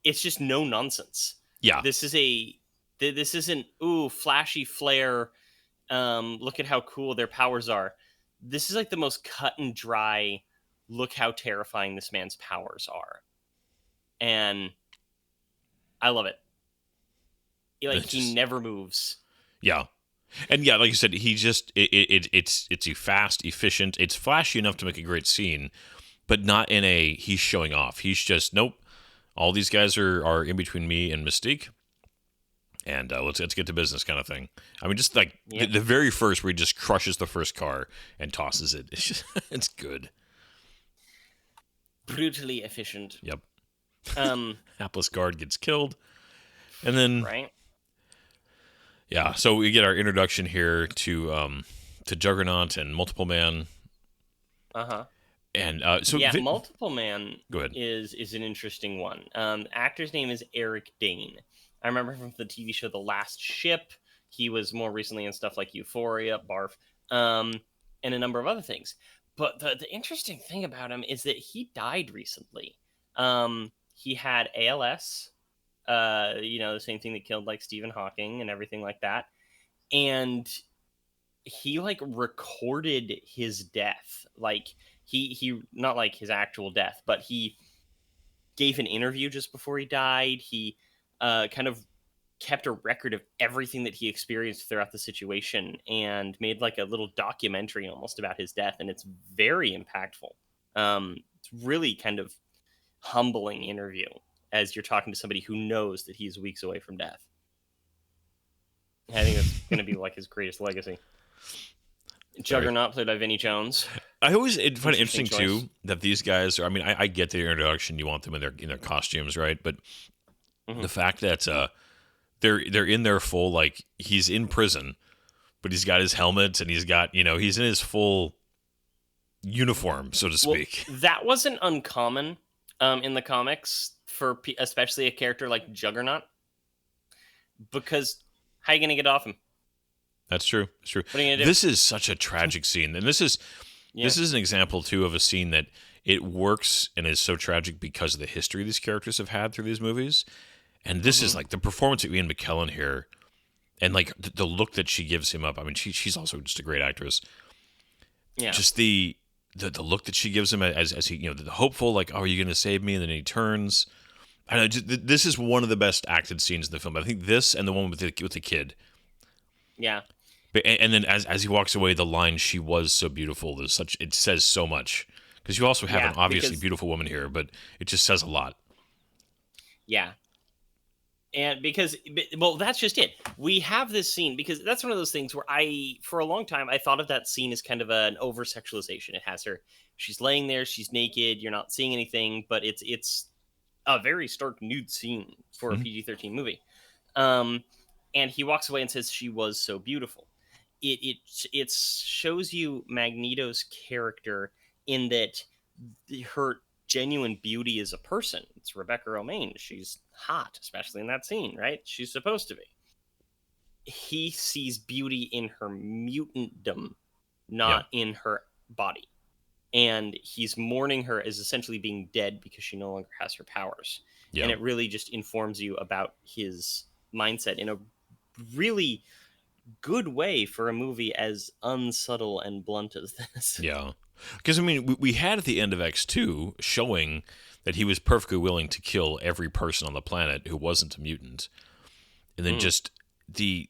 it's just no nonsense. Yeah. This isn't ooh flashy flare. Look at how cool their powers are. This is like the most cut and dry. Look how terrifying this man's powers are, and I love it. He never moves. Yeah. And yeah, like you said, he just it's fast, efficient. It's flashy enough to make a great scene, but not in a he's showing off. He's just nope. All these guys are in between me and Mystique, and let's get to business kind of thing. I mean, just like Yep. the very first where he just crushes the first car and tosses it. It's just it's good. Brutally efficient. Yep. Um, Hapless guard gets killed, and then right? yeah. So we get our introduction here to Juggernaut and Multiple Man, Uh-huh. and so Yeah, Multiple Man Go ahead. is an interesting one. The actor's name is Eric Dane. I remember him from the TV show The Last Ship. He was more recently in stuff like Euphoria, Barf, and a number of other things. But the interesting thing about him is that he died recently. He had ALS, the same thing that killed like Stephen Hawking and everything like that. And he like recorded his death. Like he not like his actual death, but he gave an interview just before he died. He kind of kept a record of everything that he experienced throughout the situation and made like a little documentary almost about his death, and it's very impactful. It's really kind of humbling interview as you're talking to somebody who knows that he's weeks away from death. I think that's going to be like his greatest legacy. Juggernaut, played by Vinnie Jones. I always find it interesting choice. too that these guys are. I mean, I get their introduction. You want them in their costumes, right? But the fact that they're in their full, like, he's in prison, but he's got his helmet and he's got, he's in his full uniform, so to speak. Well, that wasn't uncommon in the comics for especially a character like Juggernaut, because how are you going to get off him? That's true. That's true. What are you gonna do? This is such a tragic scene, and this is an example too of a scene that it works and is so tragic because of the history these characters have had through these movies. And this is like the performance of Ian McKellen here, and like the look that she gives him up. I mean, she's also just a great actress. Yeah. Just the look that she gives him as he, the hopeful, like, oh, are you going to save me? And then he turns. I know. This is one of the best acted scenes in the film. I think this and the one with the kid. Yeah. And then as he walks away, the line "she was so beautiful" it says so much, because you also have an obviously beautiful woman here, but it just says a lot. Yeah. And well, that's just it. We have this scene because that's one of those things where for a long time, I thought of that scene as kind of an over sexualization. It has her, she's laying there, she's naked, you're not seeing anything, but it's a very stark nude scene for a PG-13 movie. And he walks away and says she was so beautiful. It shows you Magneto's character in that her genuine beauty as a person. It's Rebecca Romijn. She's hot, especially in that scene, right? She's supposed to be. He sees beauty in her mutantdom, not in her body. And he's mourning her as essentially being dead because she no longer has her powers. Yeah. And it really just informs you about his mindset in a really good way for a movie as unsubtle and blunt as this. Yeah. Because, I mean, we had at the end of X2 showing that he was perfectly willing to kill every person on the planet who wasn't a mutant. And then just the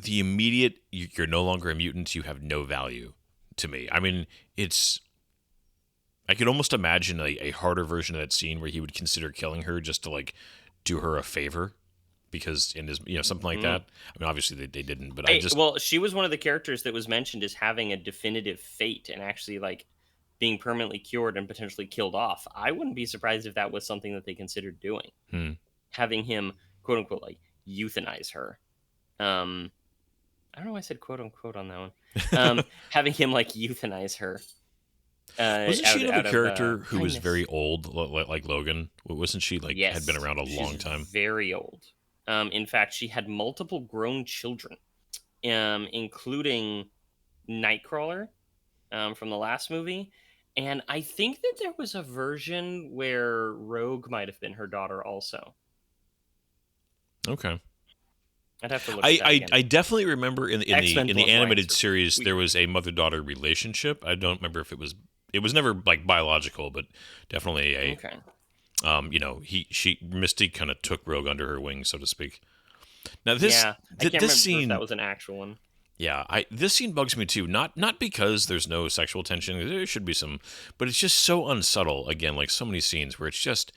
immediate, you're no longer a mutant, you have no value to me. I mean, I could almost imagine a harder version of that scene where he would consider killing her just to, like, do her a favor. Because in his, something like that. I mean, obviously they didn't, but well, she was one of the characters that was mentioned as having a definitive fate and actually like being permanently cured and potentially killed off. I wouldn't be surprised if that was something that they considered doing, having him quote unquote like euthanize her. I don't know why I said quote unquote on that one. Having him like euthanize her. Wasn't she another character who was very old, like Logan? Wasn't she like had been around a long time? Very old. In fact, she had multiple grown children, including Nightcrawler from the last movie. And I think that there was a version where Rogue might have been her daughter also. Okay. I'd have to look at that again. I definitely remember in the animated series there was a mother-daughter relationship. I don't remember if it was never like biological, but definitely a okay. Misty kind of took Rogue under her wing, so to speak. Now this scene, if that was an actual one. Yeah, this scene bugs me too. Not because there's no sexual tension. There should be some, but it's just so unsubtle. Again, like so many scenes where it's just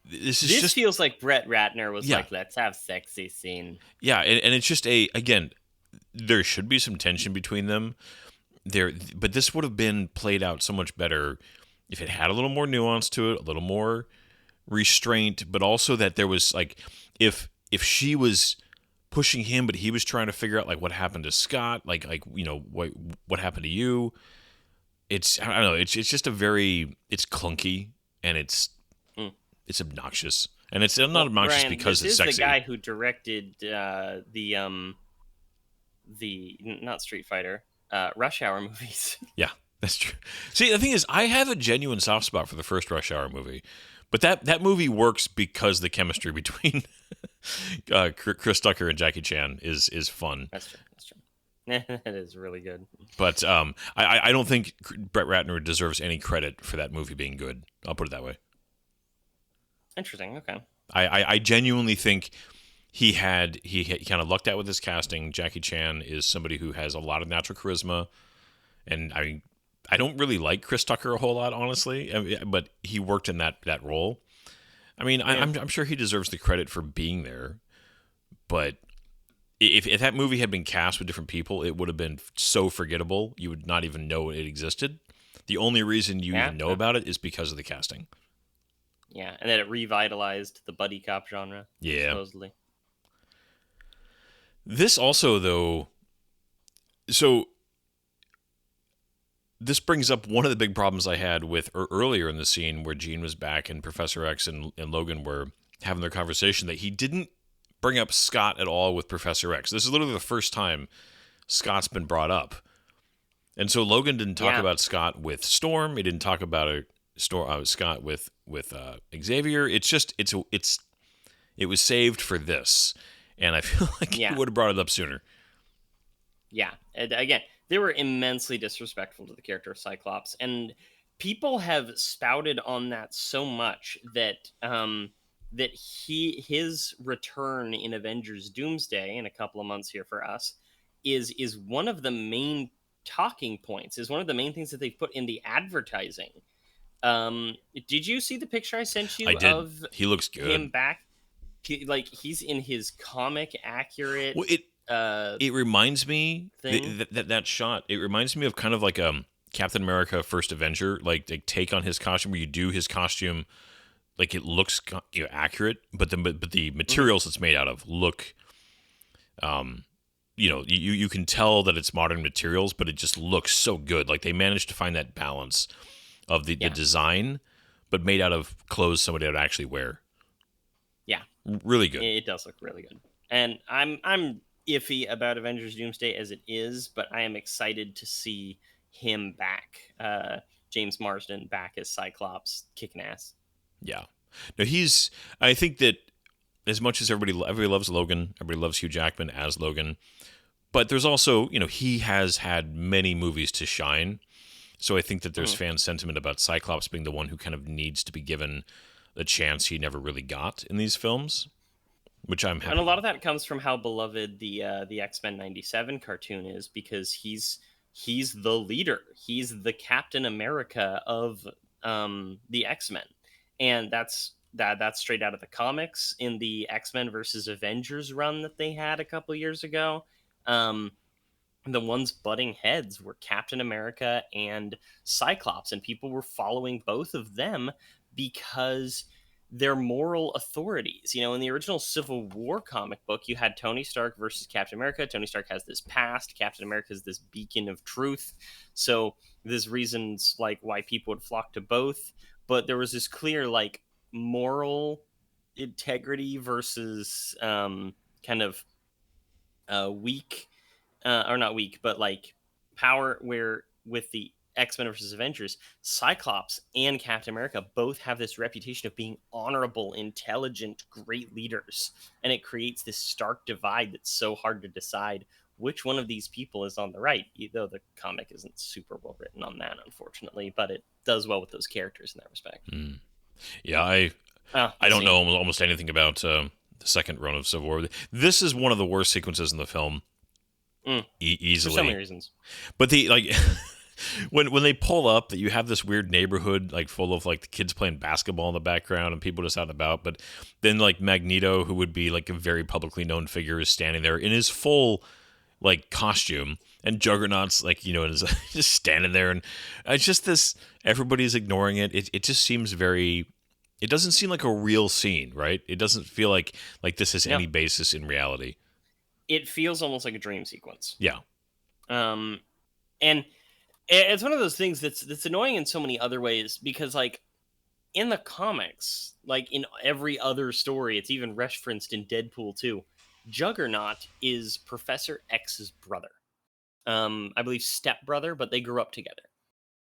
this feels like Brett Ratner was like, let's have sexy scene. Yeah, and it's just again, there should be some tension between them. But this would have been played out so much better if it had a little more nuance to it, a little more restraint, but also that there was like if she was pushing him, but he was trying to figure out like what happened to Scott, like what happened to you. I don't know. It's just it's clunky and it's obnoxious, and it's not obnoxious Brian, because it's sexy. This is the guy who directed the not Street Fighter, Rush Hour movies. Yeah, that's true. See, the thing is, I have a genuine soft spot for the first Rush Hour movie, but that movie works because the chemistry between Chris Tucker and Jackie Chan is fun. That's true. That is really good. But I don't think Brett Ratner deserves any credit for that movie being good. I'll put it that way. Interesting. Okay. I genuinely think he kind of lucked out with his casting. Jackie Chan is somebody who has a lot of natural charisma, and I don't really like Chris Tucker a whole lot, honestly. But he worked in that role. I mean, Yeah. I'm sure he deserves the credit for being there, but if that movie had been cast with different people, it would have been so forgettable you would not even know it existed. The only reason you Yeah. even know about it is because of the casting. Yeah, and then it revitalized the buddy cop genre. Yeah. Supposedly. This also, though, so this brings up one of the big problems I had with earlier in the scene where Gene was back and Professor X and Logan were having their conversation, that he didn't bring up Scott at all with Professor X. This is literally the first time Scott's been brought up. And so Logan didn't talk about Scott with Storm. He didn't talk about Scott with Xavier. It's just it was saved for this, and I feel like he would have brought it up sooner. Yeah, and again, they were immensely disrespectful to the character of Cyclops, and people have spouted on that so much that that his return in Avengers Doomsday in a couple of months here for us is one of the main talking points, is one of the main things that they've put in the advertising. Did you see the picture I sent you? I did. Of he looks good. Him back, he's in his comic accurate. Well, it reminds me that shot. It reminds me of kind of like Captain America: First Avenger, like take on his costume, where you do his costume, like it looks accurate, but the materials it's made out of look, you can tell that it's modern materials, but it just looks so good. Like they managed to find that balance of the design, but made out of clothes somebody would actually wear. Yeah, really good. It does look really good, and I'm iffy about Avengers Doomsday as it is, but I am excited to see him back. James Marsden back as Cyclops, kicking ass. Yeah, no, I think that as much as everybody loves Logan, everybody loves Hugh Jackman as Logan, but there's also, he has had many movies to shine. So I think that there's fan sentiment about Cyclops being the one who kind of needs to be given the chance he never really got in these films, which I'm happy. And a lot of that comes from how beloved the X-Men 97 cartoon is, because he's the leader. He's the Captain America of the X-Men. And that's straight out of the comics in the X-Men versus Avengers run that they had a couple years ago. The ones butting heads were Captain America and Cyclops, and people were following both of them because they're moral authorities. In the original Civil War comic book, you had Tony Stark versus Captain America. Tony Stark has this past. Captain America is this beacon of truth. So there's reasons like why people would flock to both. But there was this clear moral integrity versus kind of weak, or not weak, but power, where with the X-Men versus Avengers, Cyclops and Captain America both have this reputation of being honorable, intelligent, great leaders. And it creates this stark divide that's so hard to decide which one of these people is on the right, though the comic isn't super well written on that, unfortunately, but it does well with those characters in that respect. Yeah, I don't know almost anything about the second run of Civil War. This is one of the worst sequences in the film. Easily. For so many reasons. But when they pull up, that you have this weird neighborhood full of the kids playing basketball in the background and people just out and about, but then Magneto, who would be a very publicly known figure, is standing there in his full costume, and Juggernaut's is just standing there, and it's just this, everybody's ignoring it. It just seems very, it doesn't seem like a real scene, right? It doesn't feel like this has any basis in reality. It feels almost like a dream sequence. Yeah. And it's one of those things that's annoying in so many other ways, because in the comics, in every other story, it's even referenced in Deadpool 2, Juggernaut is Professor X's brother. I believe stepbrother, but they grew up together.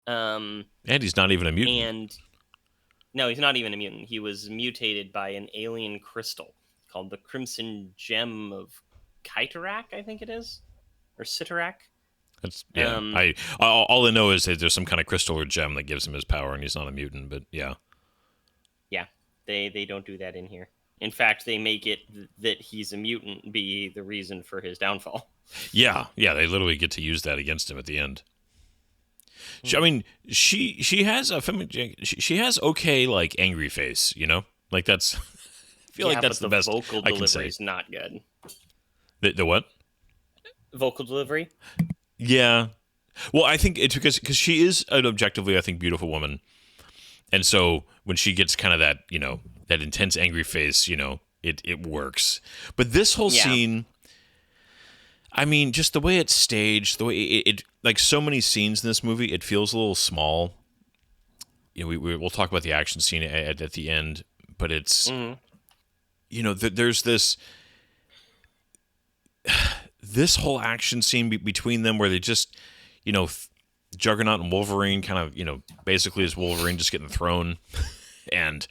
And he's not even a mutant. And no, he's not even a mutant. He was mutated by an alien crystal called the Crimson Gem of Kyterac, I think it is. or Cyttorak. That's yeah. All I know is that there's some kind of crystal or gem that gives him his power, and he's not a mutant. But yeah, Yeah, they don't do that in here. In fact, they make it that he's a mutant be the reason for his downfall. yeah. They literally get to use that against him at the end. I mean, she has a she has okay like angry face, you know, like that's. I feel like that's but the best vocal I can delivery say. is not good. The what? Vocal delivery. Yeah. Well, I think it's because she is an objectively, I think, beautiful woman, and so when she gets kind of that, you know, that intense angry face, you know, it works. But this whole scene, I mean, just the way it's staged, the way it like so many scenes in this movie, it feels a little small. You know, we'll talk about the action scene at the end, but it's, you know, there's this whole action scene between them where they just, you know, Juggernaut and Wolverine kind of, you know, basically is Wolverine just getting thrown, and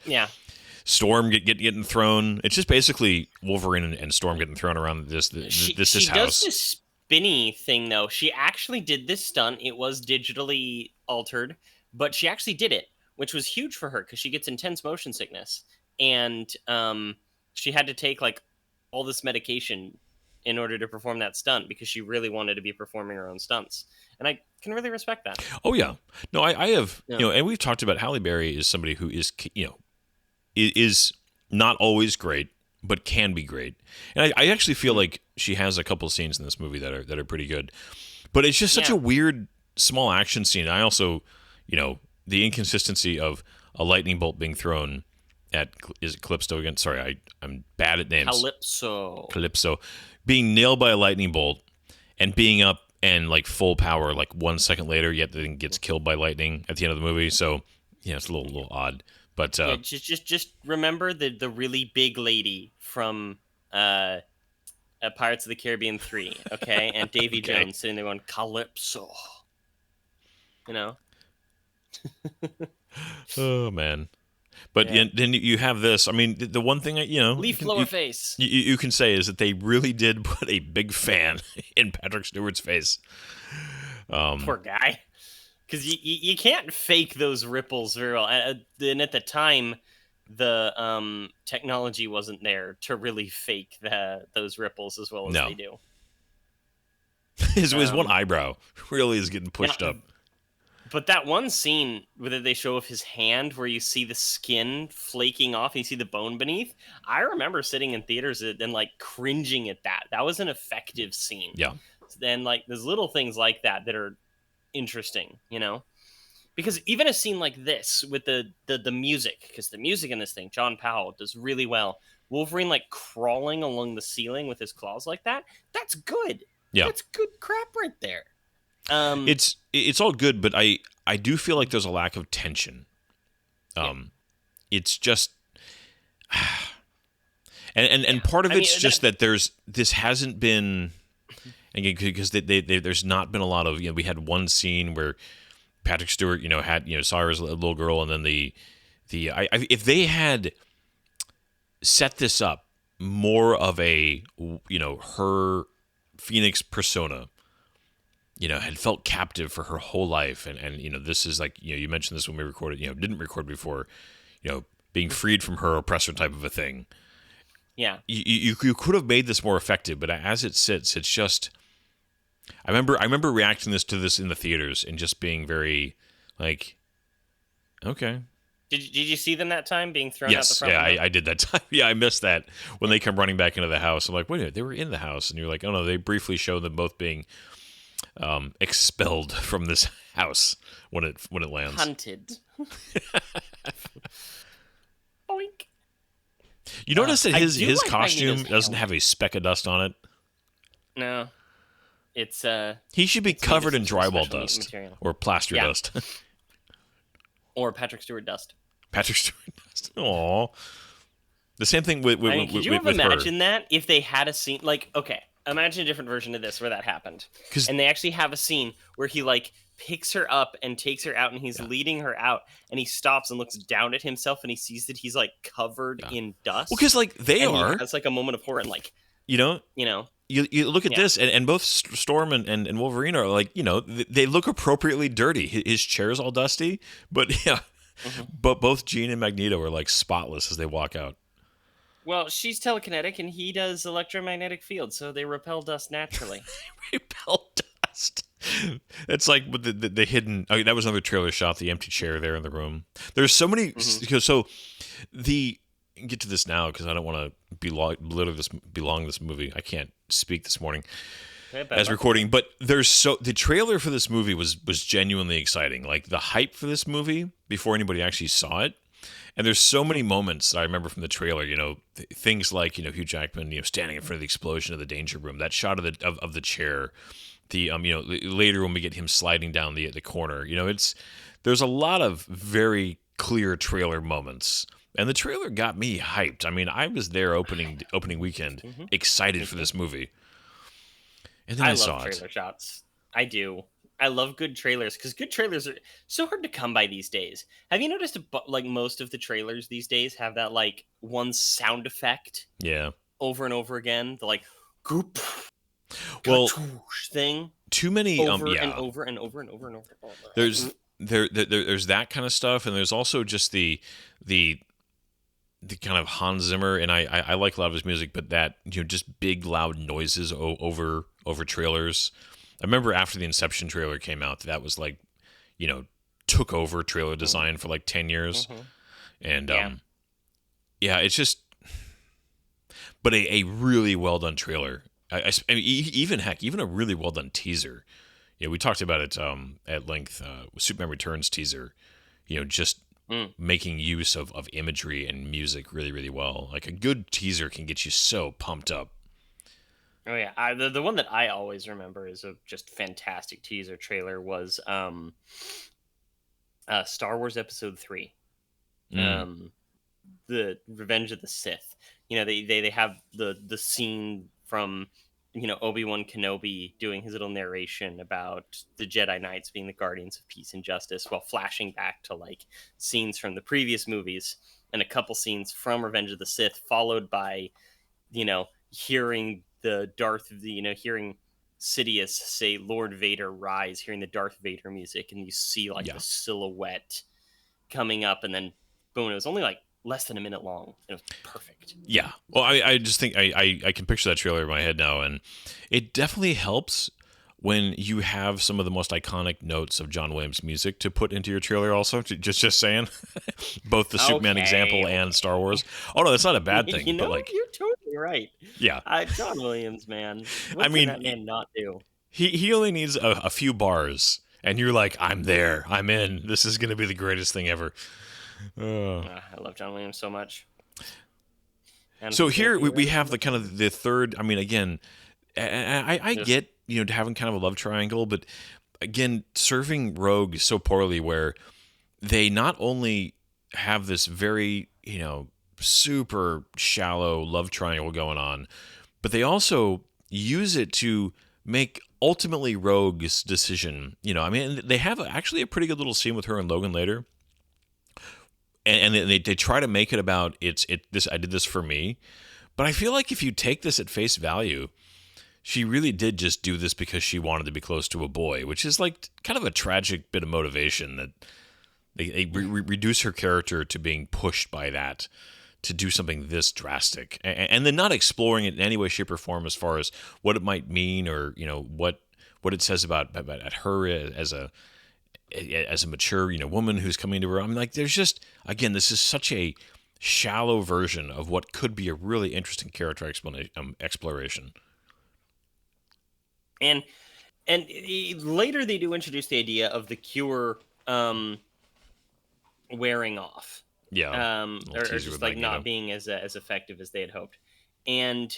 Storm getting thrown. It's just basically Wolverine and Storm getting thrown around this house. She does this spinny thing though. She actually did this stunt. It was digitally altered, but she actually did it, which was huge for her because she gets intense motion sickness, and she had to take like all this medication in order to perform that stunt because she really wanted to be performing her own stunts. And I can really respect that. Oh yeah. No, I have, you know, and we've talked about Halle Berry is somebody who is, you know, is not always great, but can be great. And I actually feel like she has a couple scenes in this movie that are pretty good. But it's just such a weird small action scene. I also, you know, the inconsistency of a lightning bolt being thrown at, is it Calypso again? Sorry, I'm bad at names. Calypso. Being nailed by a lightning bolt and being up and like full power like 1 second later, yet then gets killed by lightning at the end of the movie. So yeah, it's a little odd. But just remember the really big lady from Pirates of the Caribbean 3, okay? And Davy Jones sitting there going, Calypso. You know? Oh, man. But then you have this. I mean, the one thing, you know... Leaf blower face. You can say is that they really did put a big fan in Patrick Stewart's face. Poor guy. Because you can't fake those ripples very well. And at the time, the technology wasn't there to really fake those ripples as well as they do. His one eyebrow really is getting pushed up. But that one scene where they show of his hand where you see the skin flaking off and you see the bone beneath, I remember sitting in theaters and like cringing at that. That was an effective scene. Yeah. And like there's little things like that are interesting, you know? Because even a scene like this with the music, because the music in this thing, John Powell does really well. Wolverine like crawling along the ceiling with his claws like that, that's good. Yeah. That's good crap right there. It's all good, but I do feel like there's a lack of tension. It's just, and part of it's just that this hasn't been, again, because there's not been a lot of, you know, we had one scene where Patrick Stewart, you know, had, you know, saw her as a little girl, and then if they had set this up more of a, you know, her Phoenix persona, you know, had felt captive for her whole life. And you know, this is like, you know, you mentioned this when we recorded, you know, didn't record before, you know, being freed from her oppressor type of a thing. Yeah. You could have made this more effective, but as it sits, it's just, I remember reacting to this in the theaters and just being very like, okay. Did you see them that time being thrown out the front? Yes, I did that time. Yeah, I missed that when they come running back into the house. I'm like, wait a minute, they were in the house, and you're like, oh no, they briefly show them both being expelled from this house when it lands. Hunted. Oink. You notice that his costume doesn't have a speck of dust on it? No. It's he should be covered in drywall dust material. Or plaster dust. Or Patrick Stewart dust. Patrick Stewart dust. Aw. The same thing with could you have imagined that if they had a scene like, okay, imagine a different version of this where that happened. And they actually have a scene where he like picks her up and takes her out, and he's leading her out, and he stops and looks down at himself, and he sees that he's like covered in dust. Well, because like he has like a moment of horror and like, you know, you look at Yeah. this, and both Storm and Wolverine are like, they look appropriately dirty. His chair's all dusty, but yeah, Mhm. but both Jean and Magneto are like spotless as they walk out. Well, she's telekinetic and he does electromagnetic field, so they repel dust naturally. Repel dust. It's like with the hidden. That was another trailer shot. The empty chair there in the room. There's so many. Mhm. So the get to this now because I don't want to belong this movie. I can't speak this morning Okay, as recording, but the trailer for this movie was genuinely exciting. Like the hype for this movie before anybody actually saw it. And there's so many moments that I remember from the trailer, things like, Hugh Jackman, standing in front of the explosion of the danger room, that shot of the chair, the later when we get him sliding down the corner, there's a lot of very clear trailer moments. And the trailer got me hyped. I mean, I was there opening weekend, Mhm. excited for Mhm. this movie. And then I I love saw it. trailer shots. I do. I love good trailers because good trailers are so hard to come by these days. Have you noticed like most of the trailers these days have that like one sound effect Yeah. over and over again? The like goop Well, katoosh thing too many over and yeah. over and over and over and over. There's there's that kind of stuff, and there's also just the kind of Hans Zimmer, and I like a lot of his music, but that just big loud noises over trailers. I remember after the Inception trailer came out, that was like took over trailer design for like 10 years, Mhm. and Yeah. yeah, it's just but a really well done trailer. I mean, even a really well done teaser. Yeah, we talked about it at length. Superman Returns teaser. Just Mm. making use of imagery and music really, really well. Like a good teaser can get you so pumped up. Oh yeah, the one that I always remember is a just fantastic teaser trailer was Star Wars Episode 3. Mm, Um the Revenge of the Sith. They have the scene from Obi-Wan Kenobi doing his little narration about the Jedi Knights being the guardians of peace and justice while flashing back to like scenes from the previous movies and a couple scenes from Revenge of the Sith followed by hearing hearing Sidious say Lord Vader rise, hearing the Darth Vader music, and you see like yeah. the silhouette coming up, and then boom, it was only like less than a minute long. It was perfect. Yeah. Well, I just think I can picture that trailer in my head now, and it definitely helps when you have some of the most iconic notes of John Williams music to put into your trailer also. Just saying. Both the Superman example and Star Wars. Oh no, that's not a bad thing, but like You're totally right. yeah. John Williams, man, I what can mean, that man not do? he only needs a few bars and you're like, I'm there. I'm in. This is going to be the greatest thing ever. I love John Williams so much. And So he's gonna here be we around have for the kind of the third. I mean, again, I Yes. get having kind of a love triangle, but again, serving Rogue so poorly where they not only have this very super shallow love triangle going on, but they also use it to make ultimately Rogue's decision. I mean, they have actually a pretty good little scene with her and Logan later, and they try to make it about this. I did this for me, but I feel like if you take this at face value, she really did just do this because she wanted to be close to a boy, which is like kind of a tragic bit of motivation that they reduce her character to being pushed by that to do something this drastic, and then not exploring it in any way, shape, or form as far as what it might mean or what it says about her as a mature woman who's coming to her. I mean, like there's just again, this is such a shallow version of what could be a really interesting character exploration. and later they do introduce the idea of the cure wearing off, Yeah, or teaser just with like not Magneto. being as effective as they had hoped, and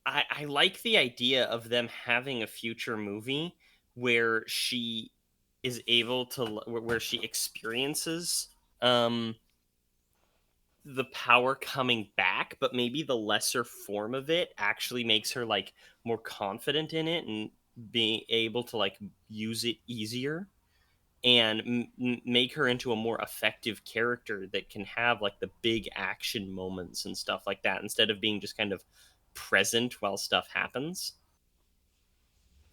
I like the idea of them having a future movie where she is able to where she experiences the power coming back, but maybe the lesser form of it actually makes her like more confident in it and being able to like use it easier and make her into a more effective character that can have like the big action moments and stuff like that instead of being just kind of present while stuff happens.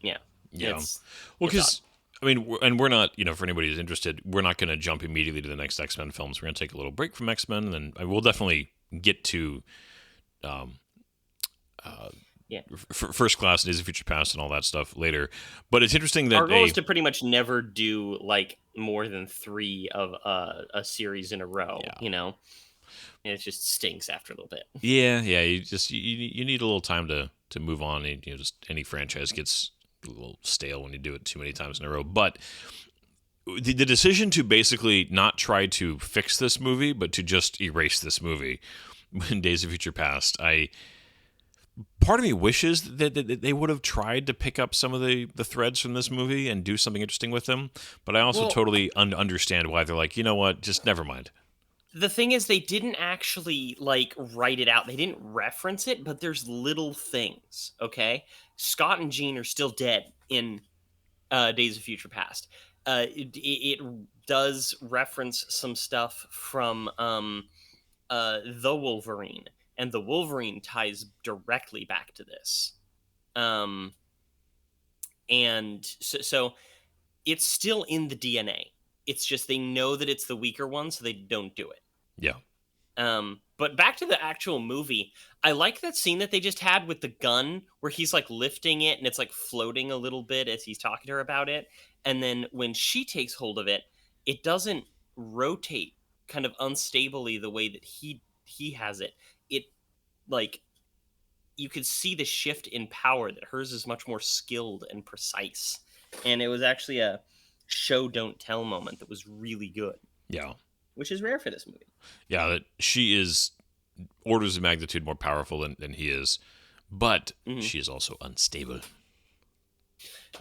Yeah. Yeah. It's Well, it's because I mean, we're not, for anybody who's interested, we're not going to jump immediately to the next X-Men films. We're going to take a little break from X-Men, and then we'll definitely get to Yeah. First Class, Days of Future Past, and all that stuff later. But it's interesting that our goal is to pretty much never do like more than 3 of a series in a row. Yeah. And it just stinks after a little bit. yeah, you need a little time to move on. And, just any franchise gets a little stale when you do it too many times in a row. But the decision to basically not try to fix this movie, but to just erase this movie in Days of Future Past, part of me wishes that they would have tried to pick up some of the threads from this movie and do something interesting with them. But I also totally understand why they're like, you know what, just never mind. The thing is, they didn't actually like write it out. They didn't reference it, but there's little things. Okay, Scott and Jean are still dead in Days of Future Past. It does reference some stuff from the Wolverine, and the Wolverine ties directly back to this. And so it's still in the DNA. It's just they know that it's the weaker one, so they don't do it. Yeah. But back to the actual movie, I like that scene that they just had with the gun where he's like lifting it and it's like floating a little bit as he's talking to her about it. And then when she takes hold of it, it doesn't rotate kind of unstably the way that he has it. It like you could see the shift in power that hers is much more skilled and precise. And it was actually a show don't tell moment that was really good. Yeah. Which is rare for this movie. Yeah, that she is orders of magnitude more powerful than he is, but she is also unstable.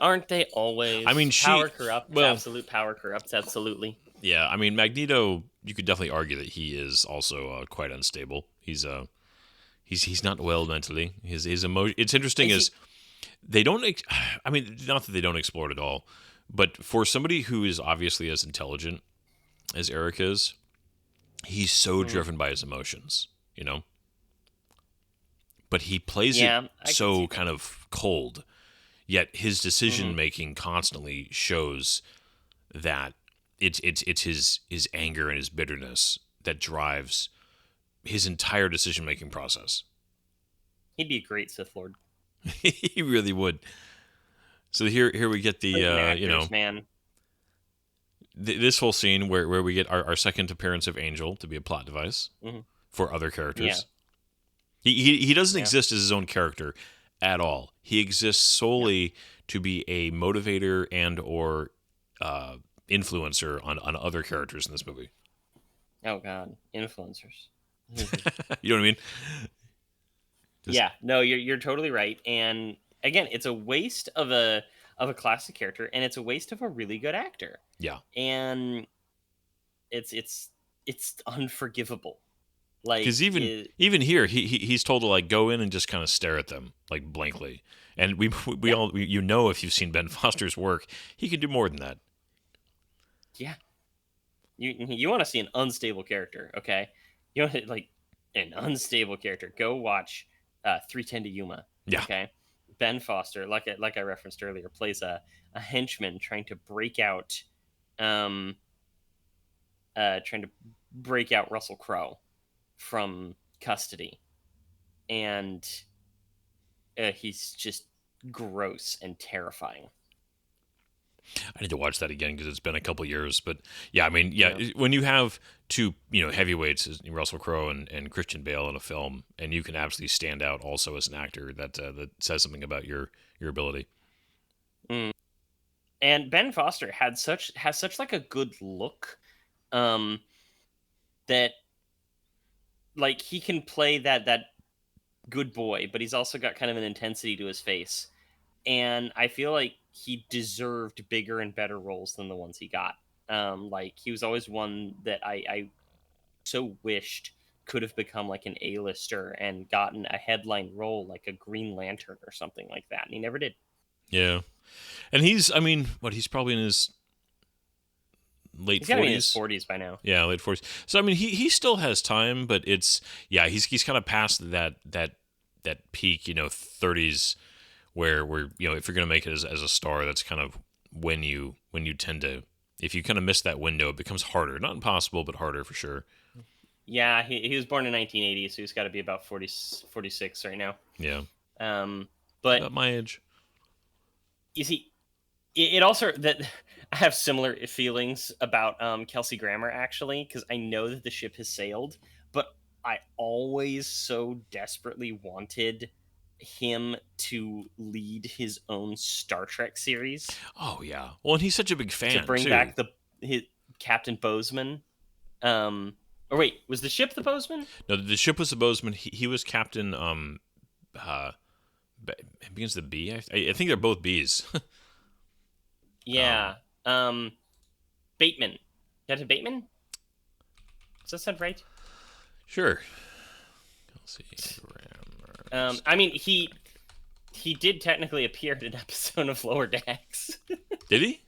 Aren't they always? I mean, power corrupts. Absolute power corrupts. Absolutely. Yeah, I mean, Magneto. You could definitely argue that he is also quite unstable. He's not well mentally. His emotion. It's interesting is they don't. I mean, not that they don't explore it at all, but for somebody who is obviously as intelligent as Eric is, he's so driven by his emotions, But he plays it so kind of cold, yet his decision making constantly shows that it's his anger and his bitterness that drives his entire decision making process. He'd be a great Sith Lord. He really would. So here we get the man. This whole scene where we get our second appearance of Angel to be a plot device for other characters. Yeah. He doesn't exist as his own character at all. He exists solely to be a motivator and or influencer on other characters in this movie. Oh God, influencers. You know what I mean? Yeah, no, you're totally right. And again, it's a waste of a classic character, and it's a waste of a really good actor. Yeah, and it's unforgivable. Like, because even here, he's told to like go in and just kind of stare at them like blankly. And we all if you've seen Ben Foster's work, he can do more than that. Yeah, you want to see an unstable character, okay? You want like an unstable character. Go watch 3:10 to Yuma. Yeah. Okay. Ben Foster, like I referenced earlier, plays a henchman trying to break out Russell Crowe from custody, and he's just gross and terrifying. I need to watch that again because it's been a couple years, but yeah, I mean, when you have two heavyweights, Russell Crowe and Christian Bale in a film, and you can absolutely stand out also as an actor, that says something about your ability. And Ben Foster has such like a good look, that like he can play that good boy, but he's also got kind of an intensity to his face, and I feel like he deserved bigger and better roles than the ones he got. Like he was always one that I so wished could have become like an A-lister and gotten a headline role like a Green Lantern or something like that, and he never did. Yeah, and he's probably in his late 40s. He's got to be in his 40s by now. Yeah, late 40s. So I mean, he still has time, but he's kind of past that that peak, 30s, where if you're gonna make it as a star, that's kind of when you tend to, if you kind of miss that window, it becomes harder. Not impossible, but harder for sure. Yeah, he was born in 1980, so he's got to be about 46 right now. Yeah, But about my age. you see, it also that I have similar feelings about Kelsey Grammer, actually, because I know that the ship has sailed, but I always so desperately wanted him to lead his own Star Trek series Oh yeah. Well, and he's such a big fan to bring too. back his Captain Bozeman. Or wait, was the ship the Bozeman? No, the ship was the Bozeman. He was Captain. It begins with B. I think they're both B's. Yeah. Bateman. Captain Bateman? Does that sound right? Sure. Let's see. Grammar. I mean, he did technically appear in an episode of Lower Decks. Did he?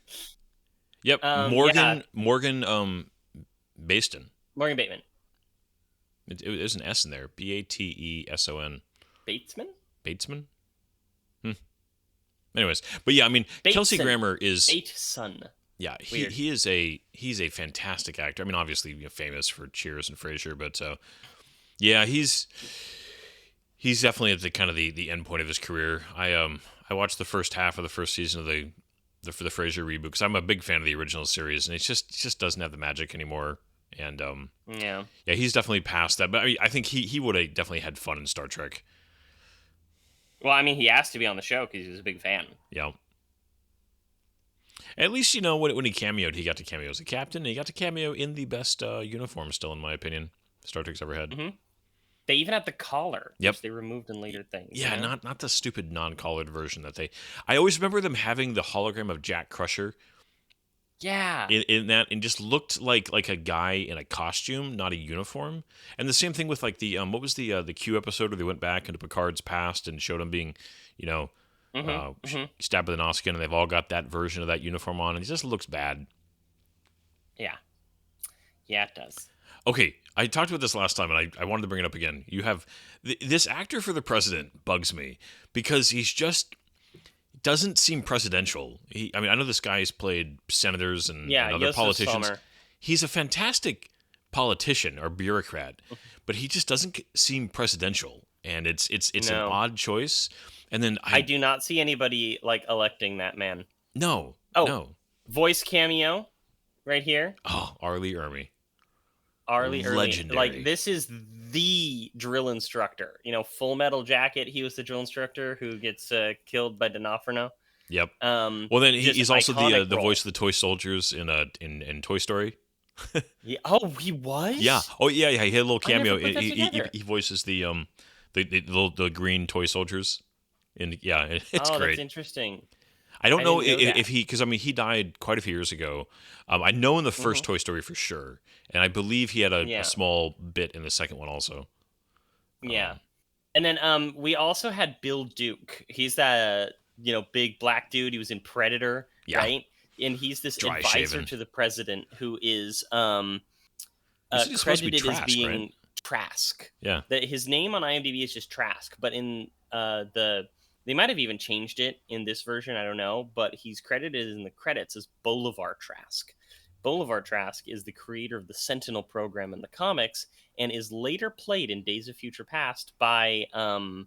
Yep. Yeah. Morgan. Baston. Morgan Bateman. There's an S in there. Bateson. Batesman? Batesman. Anyways, but yeah, I mean, Kelsey Bateson. Grammer is. Bateson. Yeah, Weird. he's a fantastic actor. I mean, obviously famous for Cheers and Frasier, but yeah, he's definitely at the kind of the end point of his career. I watched the first half of the first season of the Frasier reboot because I'm a big fan of the original series, and it just doesn't have the magic anymore. And Yeah. he's definitely past that. But I mean, I think he would have definitely had fun in Star Trek. Well, I mean, he asked to be on the show because he was a big fan. Yeah. At least, when he cameoed, he got to cameo as a captain, and he got to cameo in the best uniform still, in my opinion, Star Trek's ever had. Mm-hmm. They even had the collar, Yep. which they removed in later things. Yeah, you know? not the stupid non-collared version that they... I always remember them having the hologram of Jack Crusher Yeah. in that, and just looked like a guy in a costume, not a uniform. And the same thing with like the what was the Q episode where they went back into Picard's past and showed him being, stabbed with an Oskin, and they've all got that version of that uniform on, and it just looks bad. Yeah. Yeah, it does. Okay, I talked about this last time, and I wanted to bring it up again. You have this actor for the president bugs me because he's just doesn't seem presidential. I know this guy's played senators and other Joseph politicians. Sommer. He's a fantastic politician or bureaucrat, but he just doesn't seem presidential, and it's an No. odd choice. And then I do not see anybody like electing that man. no. Voice cameo right here. Oh, Arlie Ermy. Arlie Ermy. Legendary. Like, this is the drill instructor. Full Metal Jacket, he was the drill instructor who gets killed by D'Onofrio. Yep. Well, Well, then he's also the voice of the toy soldiers in Toy Story. Yeah. Oh, he was? Yeah. Oh, yeah. He had a little I never cameo. put that together. He voices the green toy soldiers. And yeah, it's great. That's interesting. I don't know didn't know if he, because he died quite a few years ago. I know in the first Mm-hmm. Toy Story for sure, and I believe he had a small bit in the second one also. Yeah. And then we also had Bill Duke. He's that big black dude. He was in Predator, Yeah. right? And he's this Dry advisor shaven. to the president who is Isn't he supposed to be credited as Trask, being right? Trask. Yeah. His name on IMDb is just Trask, but in they might have even changed it in this version, I don't know, but he's credited in the credits as Bolivar Trask. Bolivar Trask is the creator of the Sentinel program in the comics and is later played in Days of Future Past by oh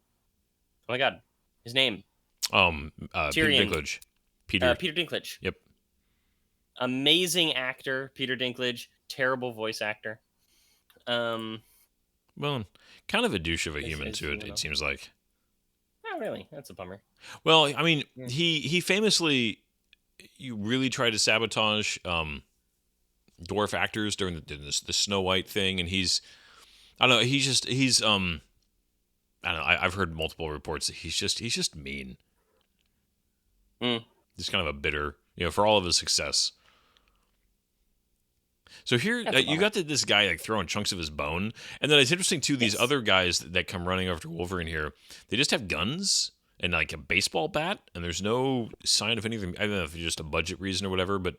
my god, his name. Peter Tyrion. Dinklage. Peter. Peter Dinklage. Yep. Amazing actor, Peter Dinklage. Terrible voice actor. Well, kind of a douche of a human as too. you know. It seems like. Oh, really? That's a bummer. Well, Yeah. he famously, you really tried to sabotage dwarf actors during the Snow White thing, and I don't know, he's I don't know, I've heard multiple reports that he's just mean. He's kind of a bitter, for all of his success. So here That's a you bummer. got this guy like throwing chunks of his bone, and then it's interesting too. These Yes. other guys that come running after Wolverine here, they just have guns and like a baseball bat, and there's no sign of anything. I don't know if it's just a budget reason or whatever, but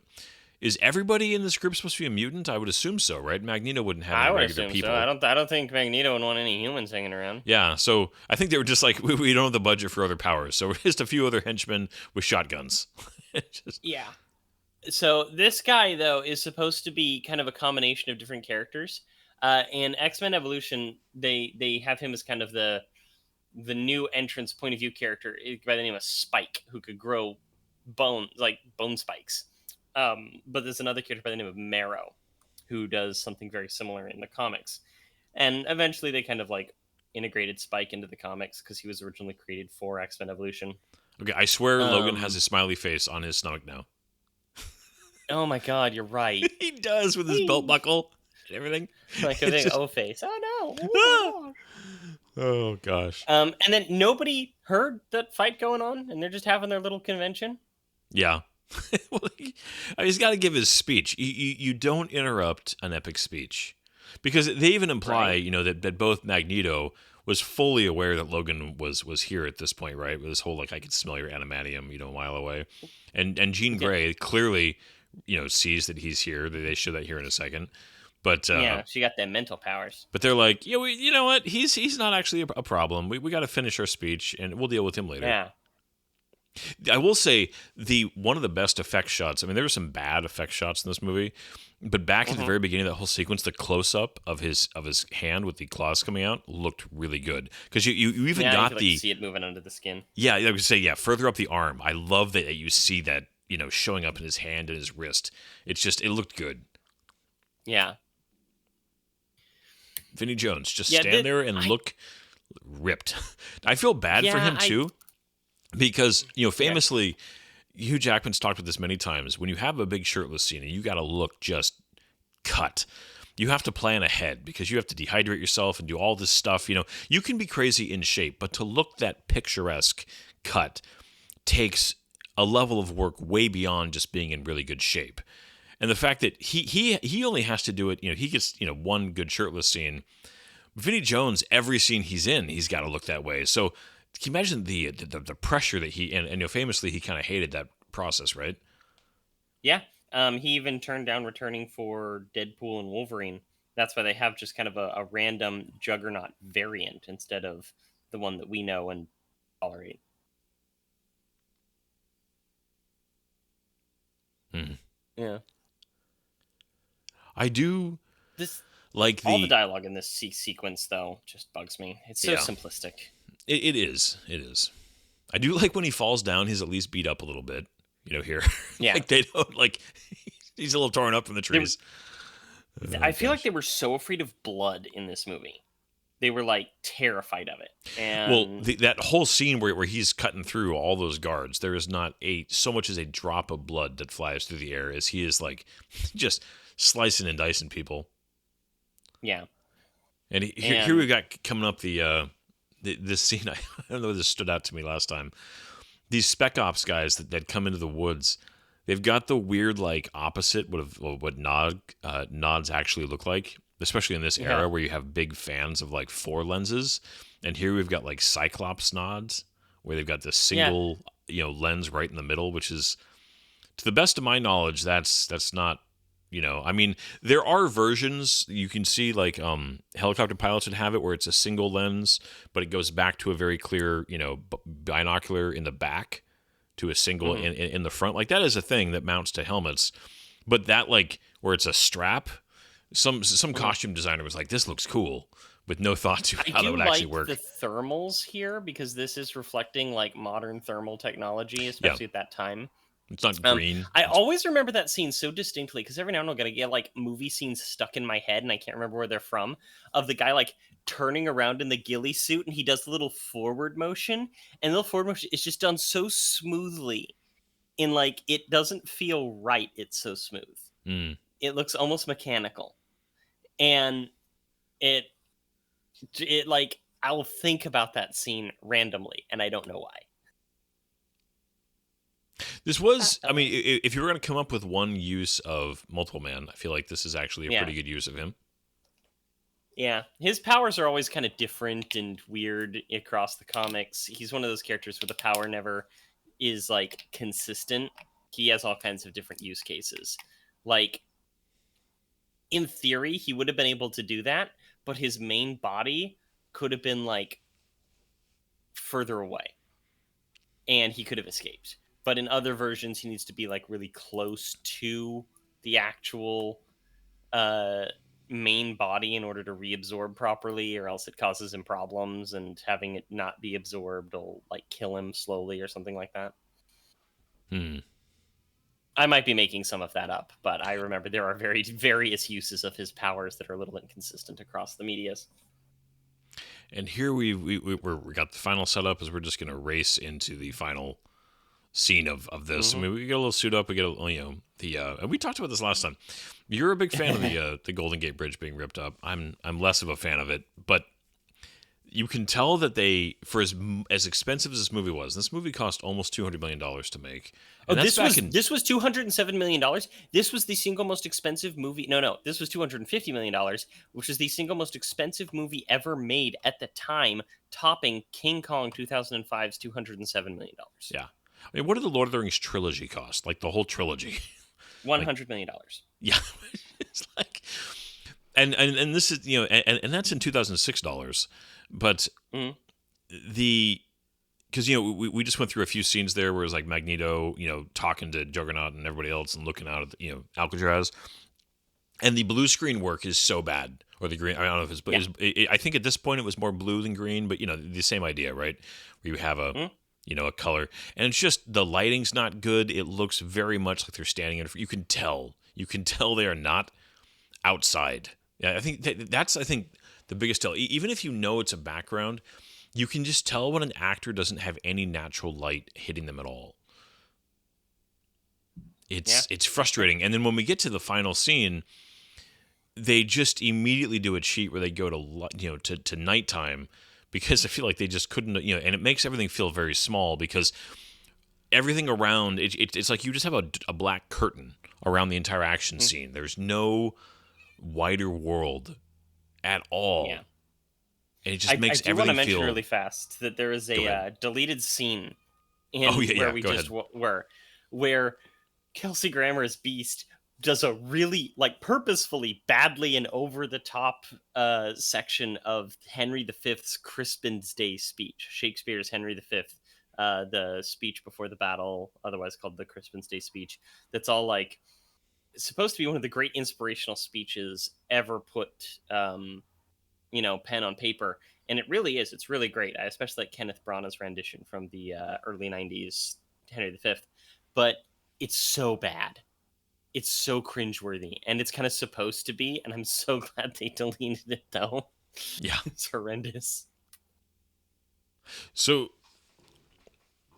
Is everybody in this group supposed to be a mutant? I would assume so, right? Magneto wouldn't have I any would regular assume people. so. I don't think Magneto would want any humans hanging around. Yeah, so I think they were just like, we don't have the budget for other powers, so we're just a few other henchmen with shotguns. Yeah. So this guy though is supposed to be kind of a combination of different characters. In X-Men Evolution, they have him as kind of the new entrance point of view character by the name of Spike, who could grow bone spikes. But there's another character by the name of Marrow, who does something very similar in the comics. And eventually they kind of like integrated Spike into the comics because he was originally created for X-Men Evolution. Okay, I swear Logan has a smiley face on his stomach now. Oh my god, you're right. He does with his belt buckle and everything. Like a big O face. Oh no. Ah! Oh gosh. And then nobody heard that fight going on, and they're just having their little convention. Yeah. Well, he's got to give his speech. You don't interrupt an epic speech, because they even imply, Right. that both Magneto was fully aware that Logan was here at this point, right? With this whole like, I could smell your adamantium, a mile away, and Jean Grey clearly, sees that he's here. They show that here in a second, but Yeah, she got them mental powers. but they're like, yeah, you know what? He's not actually a problem. We got to finish our speech, and we'll deal with him later. Yeah. I will say one of the best effect shots. I mean, there were some bad effect shots in this movie, but back at the very beginning of that whole sequence, the close up of his hand with the claws coming out looked really good, because you even Yeah, got you could, like, see it moving under the skin. yeah, I would say further up the arm. I love that you see that showing up in his hand and his wrist. It looked good. Yeah. Vinnie Jones just Yeah, stand there and look ripped. I feel bad for Yeah, him too, because famously, Hugh Jackman's talked about this many times. When you have a big shirtless scene and you got to look just cut, you have to plan ahead, because you have to dehydrate yourself and do all this stuff. You can be crazy in shape, but to look that picturesque cut takes a level of work way beyond just being in really good shape. And the fact that he only has to do it, he gets one good shirtless scene. Vinnie Jones, every scene he's in, he's got to look that way. So can you imagine the pressure that he and famously he kind of hated that process, right? Yeah. He even turned down returning for Deadpool and Wolverine. That's why they have just kind of a random Juggernaut variant instead of the one that we know and tolerate. Yeah. I do This like all the dialogue in this sequence though just bugs me. It's so Yeah. simplistic. It is. I do like when he falls down, he's at least beat up a little bit. Here, Yeah. like they don't like he's a little torn up from the trees. I feel like they were so afraid of blood in this movie. They were like terrified of it. And Well, that whole scene where he's cutting through all those guards, there is not so much as a drop of blood that flies through the air, as he is like just slicing and dicing people. yeah. And here we've got coming up this scene. I don't know if this stood out to me last time. These spec ops guys that come into the woods, they've got the weird like opposite what nods actually look like, especially in this era where you have big fans of like 4 lenses, and here we've got like Cyclops nods where they've got this single lens right in the middle, which is, to the best of my knowledge, that's not. I mean, there are versions you can see, like helicopter pilots would have it, where it's a single lens, but it goes back to a very clear, binocular in the back to a single in the front. Like, that is a thing that mounts to helmets. But that, like, where it's a strap, some costume designer was like, this looks cool, with no thought to how that would actually work. I do like the thermals here, because this is reflecting like modern thermal technology, especially at that time. It's not green. I always remember that scene so distinctly, because every now and then I'm gonna get like movie scenes stuck in my head, and I can't remember where they're from. Of the guy like turning around in the ghillie suit, and he does the little forward motion, and the little forward motion is just done so smoothly, in like it doesn't feel right. It's so smooth. It looks almost mechanical, and it like I'll think about that scene randomly, and I don't know why. This was, I mean, if you were going to come up with one use of Multiple Man, I feel like this is actually a pretty good use of him. Yeah, his powers are always kind of different and weird across the comics. He's one of those characters where the power never is like consistent. He has all kinds of different use cases. Like, in theory, he would have been able to do that, but his main body could have been like further away and he could have escaped. But in other versions, he needs to be like really close to the actual uh, main body in order to reabsorb properly, or else it causes him problems, and having it not be absorbed will like kill him slowly or something like that. I might be making some of that up, but I remember there are very various uses of his powers that are a little inconsistent across the medias. And here we got the final setup as we're just going to race into the final scene of this. Mm-hmm. I mean, we get a little suit up. We get and we talked about this last time. You're a big fan of the Golden Gate Bridge being ripped up. I'm less of a fan of it, but you can tell that they, for as expensive as this movie was, this movie cost almost $200 million to make. And this was $207 million. This was the single most expensive movie. No, this was $250 million, which was the single most expensive movie ever made at the time, topping King Kong 2005's $207 million. Yeah. I mean, what did the Lord of the Rings trilogy cost? Like the whole trilogy. $100 million. Yeah. It's like, and this is, and that's in 2006 dollars. But because we just went through a few scenes there where it was like Magneto, talking to Juggernaut and everybody else and looking out at Alcatraz, and the blue screen work is so bad, or the green. I don't know if it's, but I think at this point it was more blue than green, but the same idea, right? Where you have a a color, and it's just the lighting's not good. It looks very much like they're standing in. You can tell they are not outside. Yeah, I think that's the biggest tell. Even if it's a background, you can just tell when an actor doesn't have any natural light hitting them at all. It's frustrating. And then when we get to the final scene, they just immediately do a cheat where they go to nighttime, because I feel like they just couldn't, and it makes everything feel very small because everything around it's like you just have a black curtain around the entire action scene. There's no wider world at all. Yeah. And it just makes everything feel... I want to mention really fast that there is a deleted scene where we just were, where Kelsey Grammer's Beast does a really, like, purposefully badly and over the top section of Henry V's Crispin's Day speech, Shakespeare's Henry V, the speech before the battle, otherwise called the Crispin's Day speech. That's all like supposed to be one of the great inspirational speeches ever put, pen on paper. And it really is. It's really great. I especially like Kenneth Branagh's rendition from the early 90s Henry V. But it's so bad. It's so cringeworthy. And it's kind of supposed to be. And I'm so glad they deleted it, though. Yeah. It's horrendous. So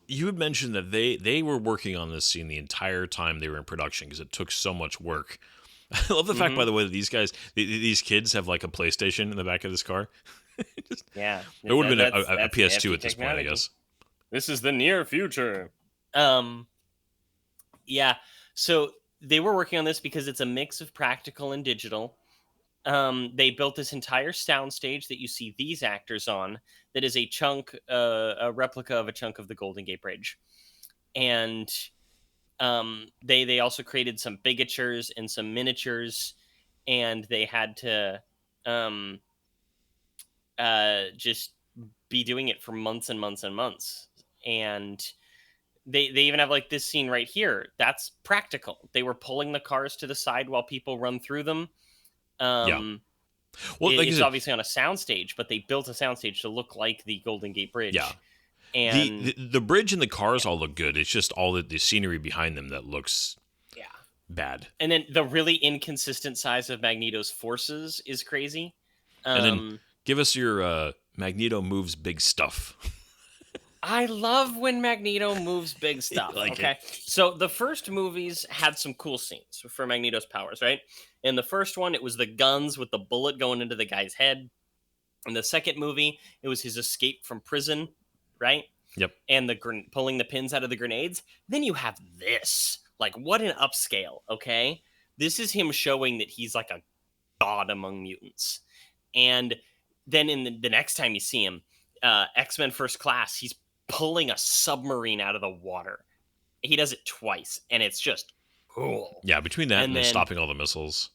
you had mentioned that they were working on this scene the entire time they were in production because it took so much work. I love the fact, by the way, that these kids have like a PlayStation in the back of this car. Yeah. It would have been a PS2 at this point, I guess. This is the near future. Yeah. So they were working on this because it's a mix of practical and digital. They built this entire soundstage that you see these actors on that is a replica of a chunk of the Golden Gate Bridge. And they also created some bigatures and some miniatures, and they had to just be doing it for months and months and months. And they even have like this scene right here. That's practical. They were pulling the cars to the side while people run through them. Yeah. Well, it's obviously on a soundstage, but they built a soundstage to look like the Golden Gate Bridge. Yeah. And the bridge and the cars all look good. It's just all the scenery behind them that looks bad. And then the really inconsistent size of Magneto's forces is crazy. And then give us your Magneto moves big stuff. I love when Magneto moves big stuff. Okay. So the first movies had some cool scenes for Magneto's powers, right? In the first one, it was the guns with the bullet going into the guy's head. In the second movie, it was his escape from prison, right? Yep. And pulling the pins out of the grenades. Then you have this. Like, what an upscale, okay? This is him showing that he's like a god among mutants. And then in the next time you see him, X-Men First Class, he's pulling a submarine out of the water. He does it twice, and it's just cool. Yeah, between that and, And then then- stopping all the missiles.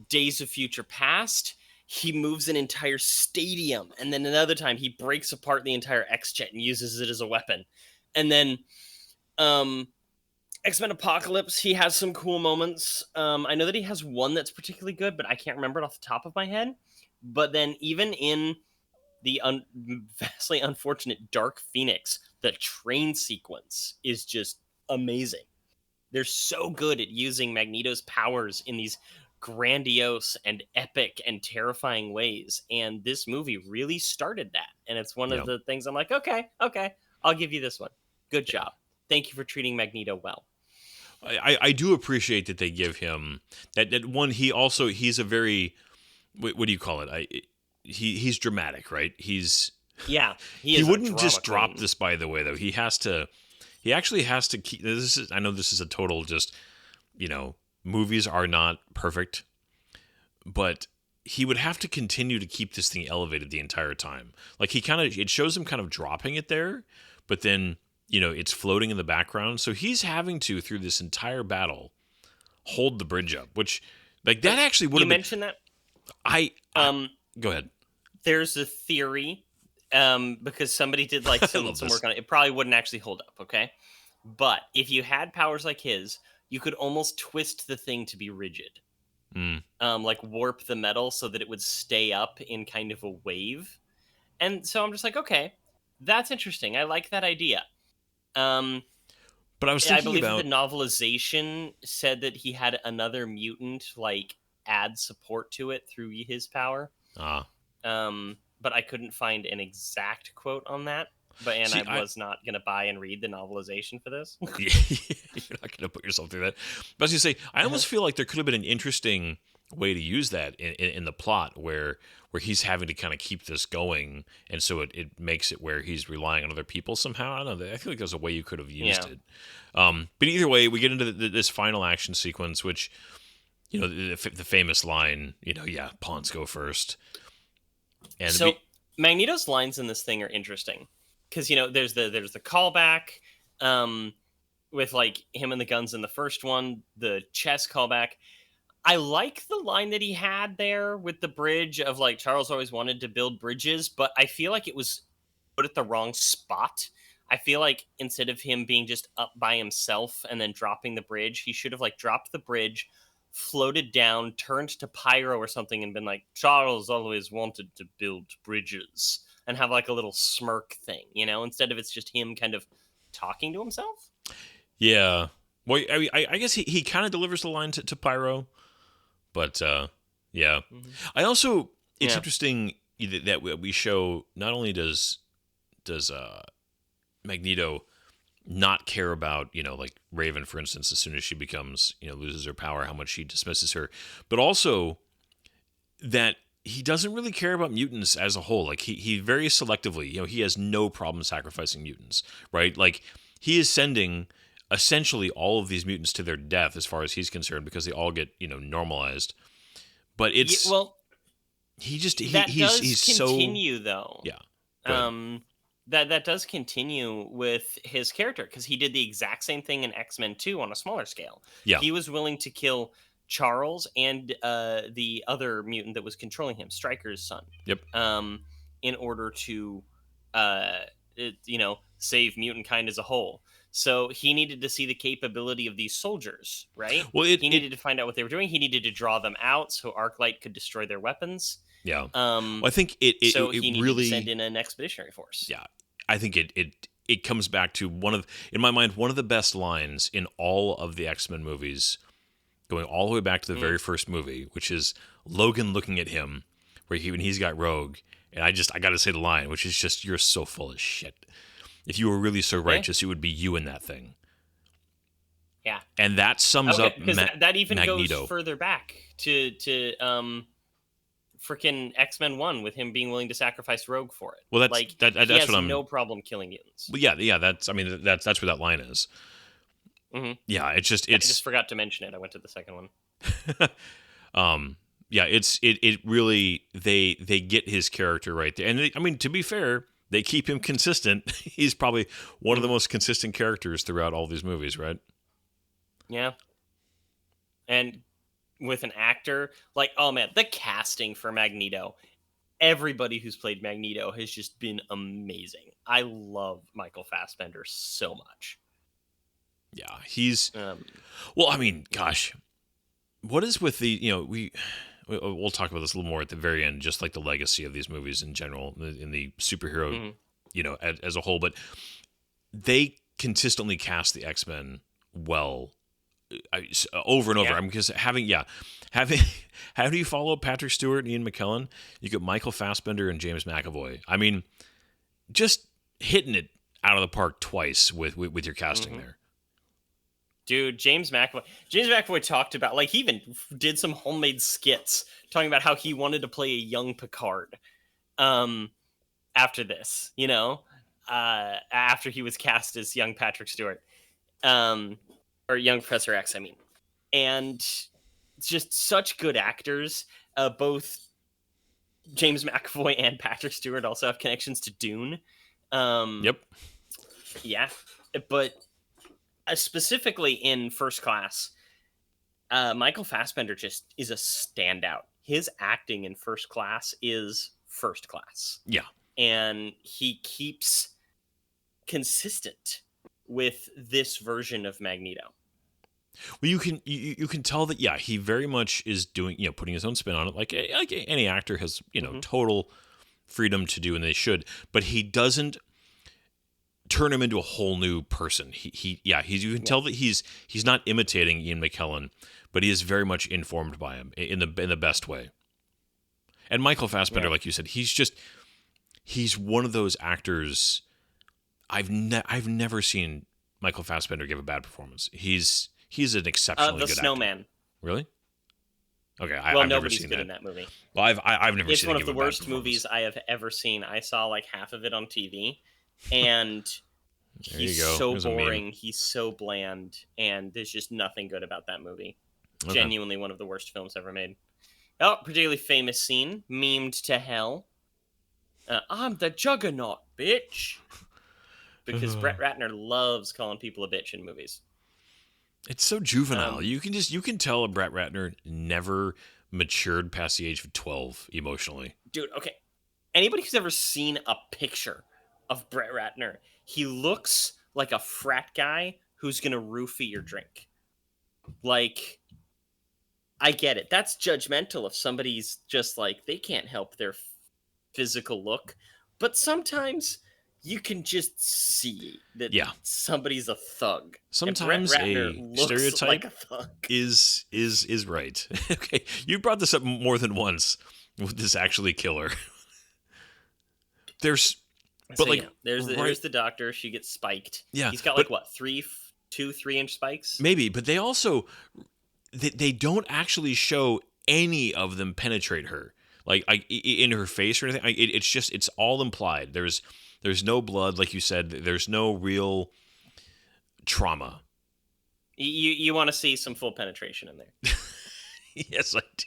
Days of Future Past, he moves an entire stadium, and then another time he breaks apart the entire X-Jet and uses it as a weapon. And then X-Men Apocalypse, he has some cool moments. I know that he has one that's particularly good, but I can't remember it off the top of my head. But then even in the vastly unfortunate Dark Phoenix, the train sequence is just amazing. They're so good at using Magneto's powers in these grandiose and epic and terrifying ways. And this movie really started that. And it's one of the things I'm like, okay, I'll give you this one. Good job. Thank you for treating Magneto well. I do appreciate that they give him that one. He's a very, what do you call it? He's dramatic, right? He wouldn't just drop this, by the way, though. He actually has to keep this. I know this is a total just, movies are not perfect, but he would have to continue to keep this thing elevated the entire time. Like it shows him kind of dropping it there, but then, it's floating in the background. So he's having to, through this entire battle, hold the bridge up, which that actually would have been. You mentioned that? Go ahead. There's a theory, because somebody did some work on it. It probably wouldn't actually hold up, okay? But if you had powers like his, you could almost twist the thing to be rigid. Like warp the metal so that it would stay up in kind of a wave. And so I'm just like, okay, that's interesting. I like that idea. But I was thinking I believe about the novelization said that he had another mutant add support to it through his power. But I couldn't find an exact quote on that. I was not going to buy and read the novelization for this. You're not going to put yourself through that. But I was going to say, I almost feel like there could have been an interesting way to use that in the plot where he's having to kind of keep this going, and so it makes it where he's relying on other people somehow. I don't know. I feel like there's a way you could have used it. But either way, we get into this final action sequence, which, the famous line, pawns go first. And so Magneto's lines in this thing are interesting because there's the callback with him and the guns in the first one, the chess callback. I like the line that he had there with the bridge of Charles always wanted to build bridges, but I feel like it was put at the wrong spot. I feel like instead of him being just up by himself and then dropping the bridge, he should have dropped the bridge, floated down, turned to Pyro or something and been like, Charles always wanted to build bridges, and have a little smirk thing, instead of it's just him kind of talking to himself. Yeah. Well, I guess he kind of delivers the line to Pyro, but yeah. Mm-hmm. I also, it's interesting that we show not only does Magneto not care about, Raven, for instance, as soon as she becomes, loses her power, how much she dismisses her, but also that he doesn't really care about mutants as a whole. He very selectively, he has no problem sacrificing mutants, right? He is sending essentially all of these mutants to their death as far as he's concerned because they all get, normalized. But it's, he's continue so, though. Yeah. That does continue with his character because he did the exact same thing in X-Men 2 on a smaller scale. Yeah. He was willing to kill Charles and the other mutant that was controlling him, Stryker's son. Yep. In order to, save mutant kind as a whole. So he needed to see the capability of these soldiers, right? Well, he needed to find out what they were doing. He needed to draw them out so Arclight could destroy their weapons. Yeah. Well, I think it he needed really to send in an expeditionary force. Yeah. I think it comes back to in my mind, one of the best lines in all of the X-Men movies, going all the way back to the very first movie, which is Logan looking at him, when he's got Rogue, and I got to say the line, which is just, "You're so full of shit. If you were really so righteous, it would be you in that thing." Yeah. And that sums up that even Magneto. goes further back to freaking X-Men 1 with him being willing to sacrifice Rogue for it. Well, that's he has what I'm. no problem killing mutants. Well, yeah. That's where that line is. Mm-hmm. Yeah, I just forgot to mention it. I went to the second one. Yeah, it really they get his character right there, and to be fair, they keep him consistent. He's probably one of the most consistent characters throughout all these movies, right? Yeah. and with an actor like, oh man, the casting for Magneto. Everybody who's played Magneto has just been amazing. I love Michael Fassbender so much. Yeah, he's well. I mean, gosh, what is with the we'll talk about this a little more at the very end, just like the legacy of these movies in general, in the superhero, as a whole. But they consistently cast the X-Men well, over and over. Yeah. I mean, because having how do you follow Patrick Stewart and Ian McKellen? You get Michael Fassbender and James McAvoy. I mean, just hitting it out of the park twice with your casting there. Dude, James McAvoy talked about, like, he even did some homemade skits talking about how he wanted to play a young Picard after this, after he was cast as young Patrick Stewart, or young Professor X, I mean. And just such good actors. Both James McAvoy and Patrick Stewart also have connections to Dune. Yep. Yeah, but specifically in First Class, Michael Fassbender just is a standout. His acting in First Class is first class. Yeah. And he keeps consistent with this version of Magneto. Well, you can tell that, yeah, he very much is doing, putting his own spin on it, like any actor has, total freedom to do, and they should, but he doesn't turn him into a whole new person. You can tell that he's not imitating Ian McKellen, but he is very much informed by him in the best way. And Michael Fassbender, like you said, he's one of those actors. I've never seen Michael Fassbender give a bad performance. He's an exceptionally good Snowman. actor. Really? Okay, I've never seen seen good in that movie. Well, I've never It's seen. It's one of the worst movies I have ever seen. I saw like half of it on TV, and he's so boring. He's so bland, and there's just nothing good about that movie. Okay. Genuinely one of the worst films ever made. Oh, particularly famous scene, memed to hell. I'm the Juggernaut, bitch. Because Brett Ratner loves calling people a bitch in movies. It's so juvenile. You can tell a Brett Ratner never matured past the age of 12 emotionally. Dude, okay. Anybody who's ever seen a picture of Brett Ratner, he looks like a frat guy who's going to roofie your drink. Like, I get it. That's judgmental if somebody's just like, they can't help their physical look. But sometimes you can just see that somebody's a thug. Sometimes a stereotype like a thug. is right. Okay, you brought this up more than once with this actually killer. There's the doctor. She gets spiked. Yeah, he's got like 3-inch spikes. Maybe, but they also they don't actually show any of them penetrate her, like in her face or anything. It's all implied. There's no blood, like you said. There's no real trauma. You want to see some full penetration in there. Yes, I do.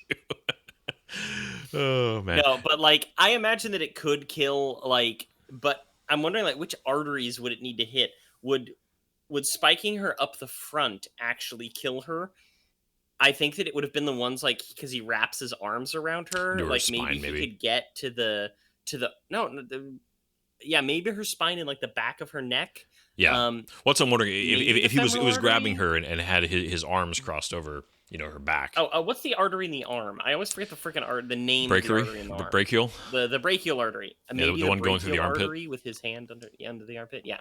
Oh, man. No, but like, I imagine that it could kill, like, but I'm wondering, like, which arteries would it need to hit? Would spiking her up the front actually kill her? I think that it would have been the ones, like, because he wraps his arms around her. Into her like, spine, maybe he could get to the maybe her spine and like the back of her neck. Yeah. What's I'm wondering if he was grabbing her and had his arms crossed over, her back. Oh, what's the artery in the arm? I always forget the freaking the name. Brachial? Of the artery in the arm. Brachial. The brachial artery. Maybe the one going through the armpit. Artery with his hand under the armpit. Yeah.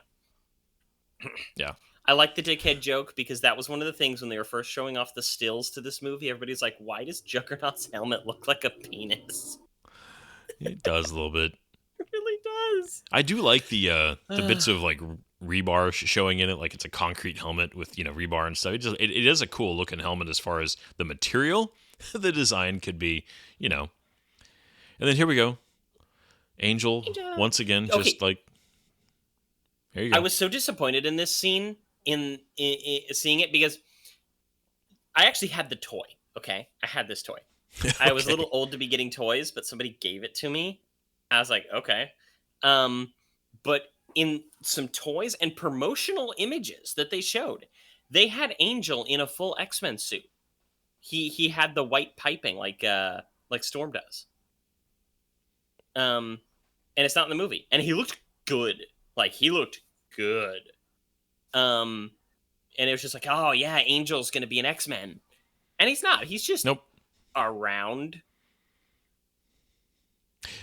Yeah. I like the dickhead joke because that was one of the things when they were first showing off the stills to this movie. Everybody's like, "Why does Juggernaut's helmet look like a penis?" It does a little bit. It really does. I do like the bits of like rebar showing in it, like it's a concrete helmet with rebar and stuff. It is a cool looking helmet as far as the material, the design could be, And then here we go, Angel. Once again, just like there you go. I was so disappointed in this scene in seeing it because I actually had the toy. Okay, I had this toy. Okay. I was a little old to be getting toys, but somebody gave it to me. I was like, okay. But in some toys and promotional images that they showed, they had Angel in a full X-Men suit. He had the white piping like Storm does. And it's not in the movie. And he looked good. Like, he looked good. And it was just like, oh yeah, Angel's gonna be an X-Men. And he's not. He's just Nope. around.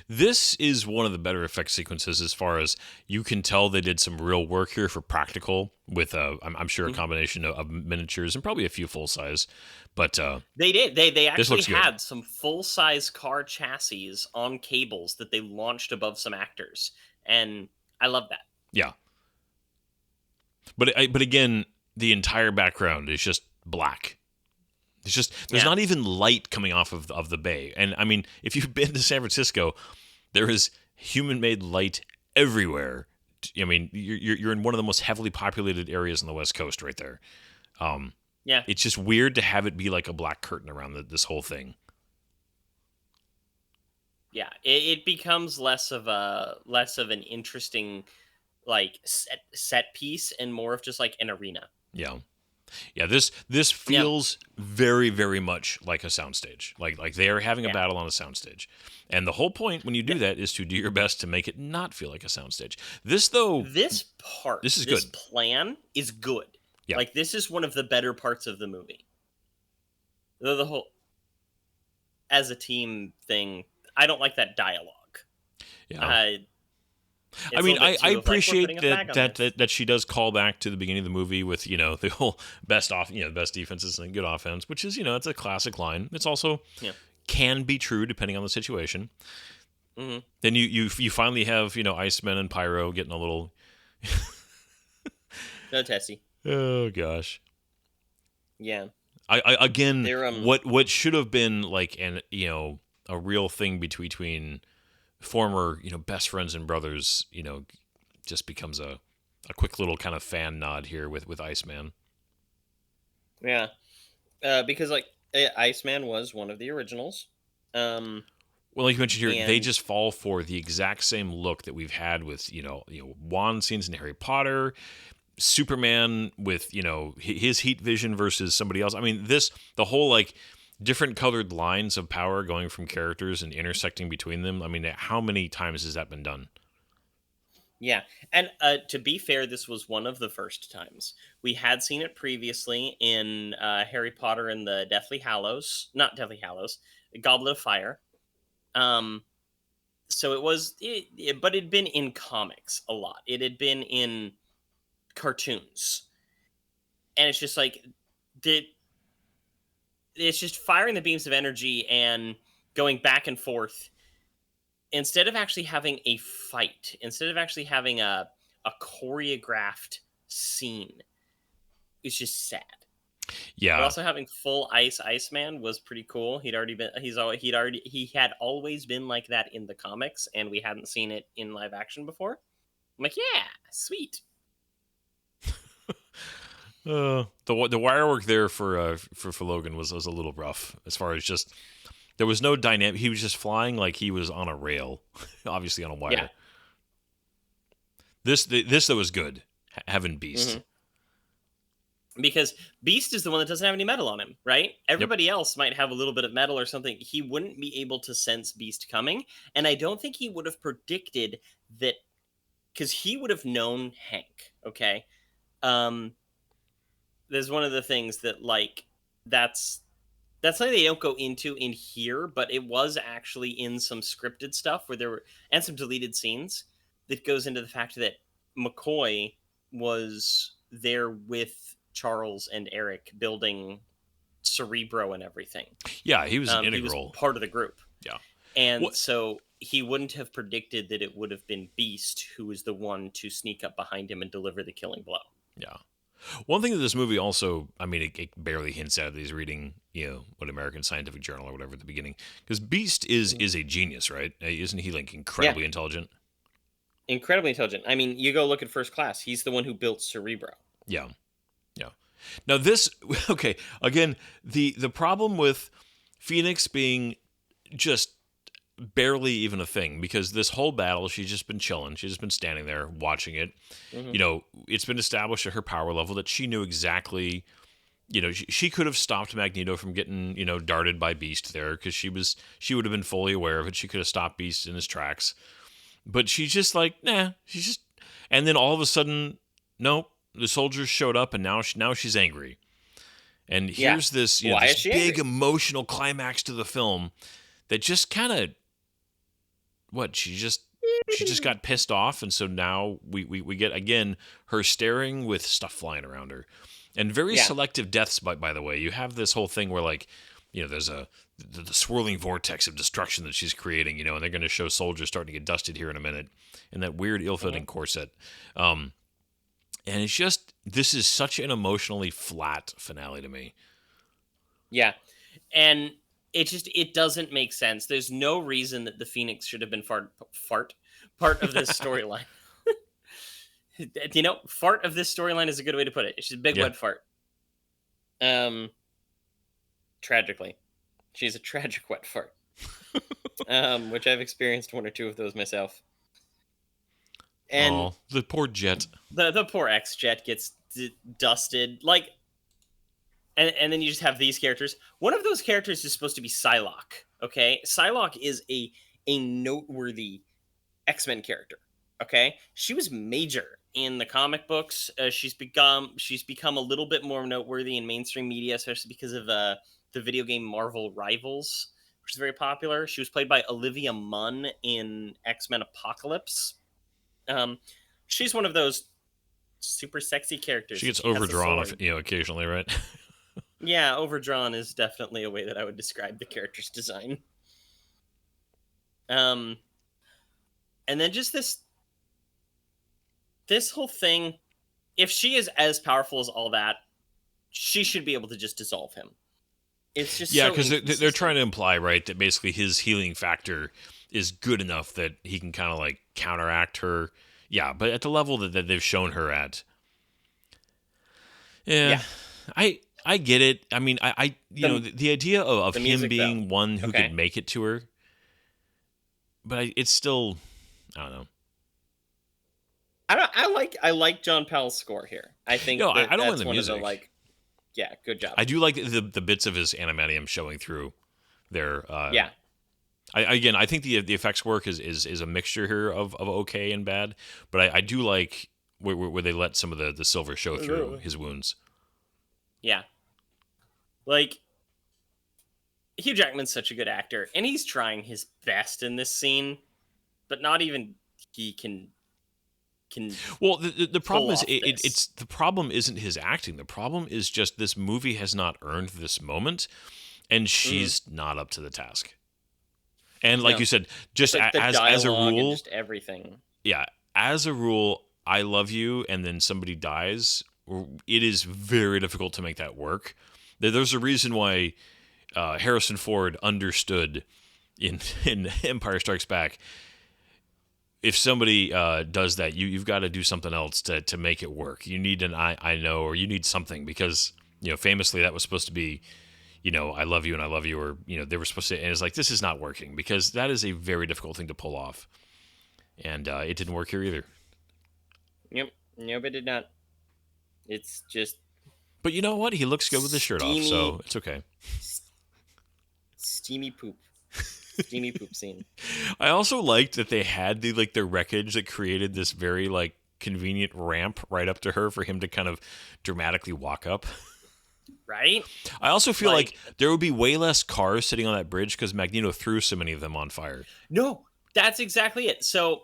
This is one of the better effect sequences as far as you can tell they did some real work here for practical with, I'm sure, a combination of miniatures and probably a few full size. But They did. They actually looks good. had some full-size car chassis on cables that they launched above some actors. And I love that. yeah. But again, the entire background is just black. It's just there's not even light coming off of the bay. And I mean, if you've been to San Francisco, there is human-made light everywhere. I mean, you're in one of the most heavily populated areas on the West Coast, right there. Yeah. It's just weird to have it be like a black curtain around this whole thing. Yeah, it becomes less of an interesting like set piece and more of just like an arena. Yeah. Yeah, this feels very, very much like a soundstage. Like they are having a battle on a soundstage. And the whole point when you do that is to do your best to make it not feel like a soundstage. This This plan is good. Yeah. Like, this is one of the better parts of the movie. The whole as a team thing, I don't like that dialogue. Yeah. I mean, I appreciate that she does call back to the beginning of the movie with, the whole best defenses and good offense, which is, it's a classic line. It's also can be true depending on the situation. Mm-hmm. Then you finally have, Iceman and Pyro getting a little. No, Tessie. Oh gosh. Yeah. I again, what should have been like a real thing between former, best friends and brothers, just becomes a quick little kind of fan nod here with Iceman. Yeah. Because like Iceman was one of the originals. Well, like you mentioned here, they just fall for the exact same look that we've had with, wand scenes in Harry Potter, Superman with, his heat vision versus somebody else. I mean, the whole like different colored lines of power going from characters and intersecting between them. I mean, how many times has that been done? Yeah. And to be fair, this was one of the first times. We had seen it previously in Harry Potter and the Goblet of Fire. So it was, but it'd been in comics a lot. It had been in cartoons. And it's just like, it's just firing the beams of energy and going back and forth. Instead of actually having a fight, instead of actually having a choreographed scene, it's just sad. Yeah. But also having full Iceman was pretty cool. He had always been like that in the comics, and we hadn't seen it in live action before. I'm like, yeah, sweet. The wire work there for Logan was a little rough as far as just there was no dynamic. He was just flying like he was on a rail, obviously on a wire. Yeah. This though was good having Beast. Mm-hmm. Because Beast is the one that doesn't have any metal on him, right? Everybody else might have a little bit of metal or something. He wouldn't be able to sense Beast coming, and I don't think he would have predicted that because he would have known Hank. Okay. There's one of the things that like that's something they don't go into in here, but it was actually in some scripted stuff where there were and some deleted scenes that goes into the fact that McCoy was there with Charles and Eric building Cerebro and everything. Yeah, he was integral. He was part of the group. Yeah. And so he wouldn't have predicted that it would have been Beast who was the one to sneak up behind him and deliver the killing blow. Yeah. One thing that this movie also, I mean, it barely hints at that he's reading, what American Scientific Journal or whatever at the beginning. Because Beast is a genius, right? Isn't he like incredibly intelligent? Incredibly intelligent. I mean, you go look at First Class. He's the one who built Cerebro. Yeah. Yeah. Now this, okay, again, the problem with Phoenix being just barely even a thing, because this whole battle, she's just been chilling. She's just been standing there watching it. Mm-hmm. It's been established at her power level that she knew exactly she could have stopped Magneto from getting, darted by Beast there, because she would have been fully aware of it. She could have stopped Beast in his tracks. But she's just like, nah, and then all of a sudden, nope, the soldiers showed up, and now she's angry. And here's this, Why this is she big angry? emotional climax to the film that just kind of, she just got pissed off, and so now we get again her staring with stuff flying around her, and very selective deaths. By the way, you have this whole thing where there's the swirling vortex of destruction that she's creating, and they're going to show soldiers starting to get dusted here in a minute in that weird ill-fitting corset. And it's just, this is such an emotionally flat finale to me. Yeah, and it doesn't make sense. There's no reason that the Phoenix should have been part of this storyline. Fart of this storyline is a good way to put it. She's a big wet fart. Tragically, she's a tragic wet fart. Which I've experienced one or two of those myself. And the poor Jet. The poor X-Jet gets dusted. And then you just have these characters. One of those characters is supposed to be Psylocke. Okay, Psylocke is a noteworthy X-Men character. Okay, she was major in the comic books. She's become a little bit more noteworthy in mainstream media, especially because of the video game Marvel Rivals, which is very popular. She was played by Olivia Munn in X-Men Apocalypse. She's one of those super sexy characters. She gets overdrawn, occasionally, right? Yeah, overdrawn is definitely a way that I would describe the character's design. And then just this whole thing, if she is as powerful as all that, she should be able to just dissolve him. It's just because they're trying to imply, right, that basically his healing factor is good enough that he can kind of like counteract her. Yeah, but at the level that they've shown her at. Yeah. I get it. I mean, the idea of him being one who could make it to her, but it's still, I don't know. I like John Powell's score here. I think I don't that's mind the one music. of the good job. I do like the bits of his animatium showing through there. I think the effects work is a mixture here of okay and bad, but I do like where they let some of the silver show through his wounds. Yeah. Like, Hugh Jackman's such a good actor, and he's trying his best in this scene, but not even he can. Well, the problem is it's the problem isn't his acting. The problem is just this movie has not earned this moment, and she's not up to the task. And like you said, just as a rule, just everything. Yeah, as a rule, I love you, and then somebody dies. It is very difficult to make that work. There's a reason why Harrison Ford understood in Empire Strikes Back. If somebody does that, you've got to do something else to make it work. You need an I know, or you need something, because famously that was supposed to be, I love you and I love you, or they were supposed to, and it's like, this is not working, because that is a very difficult thing to pull off, and it didn't work here either. Yep, nope, it did not. It's just. But you know what? He looks good with his shirt off, so it's okay. Steamy poop. Steamy poop scene. I also liked that they had the wreckage that created this very convenient ramp right up to her for him to kind of dramatically walk up. Right? I also feel like there would be way less cars sitting on that bridge because Magneto threw so many of them on fire. No, that's exactly it. So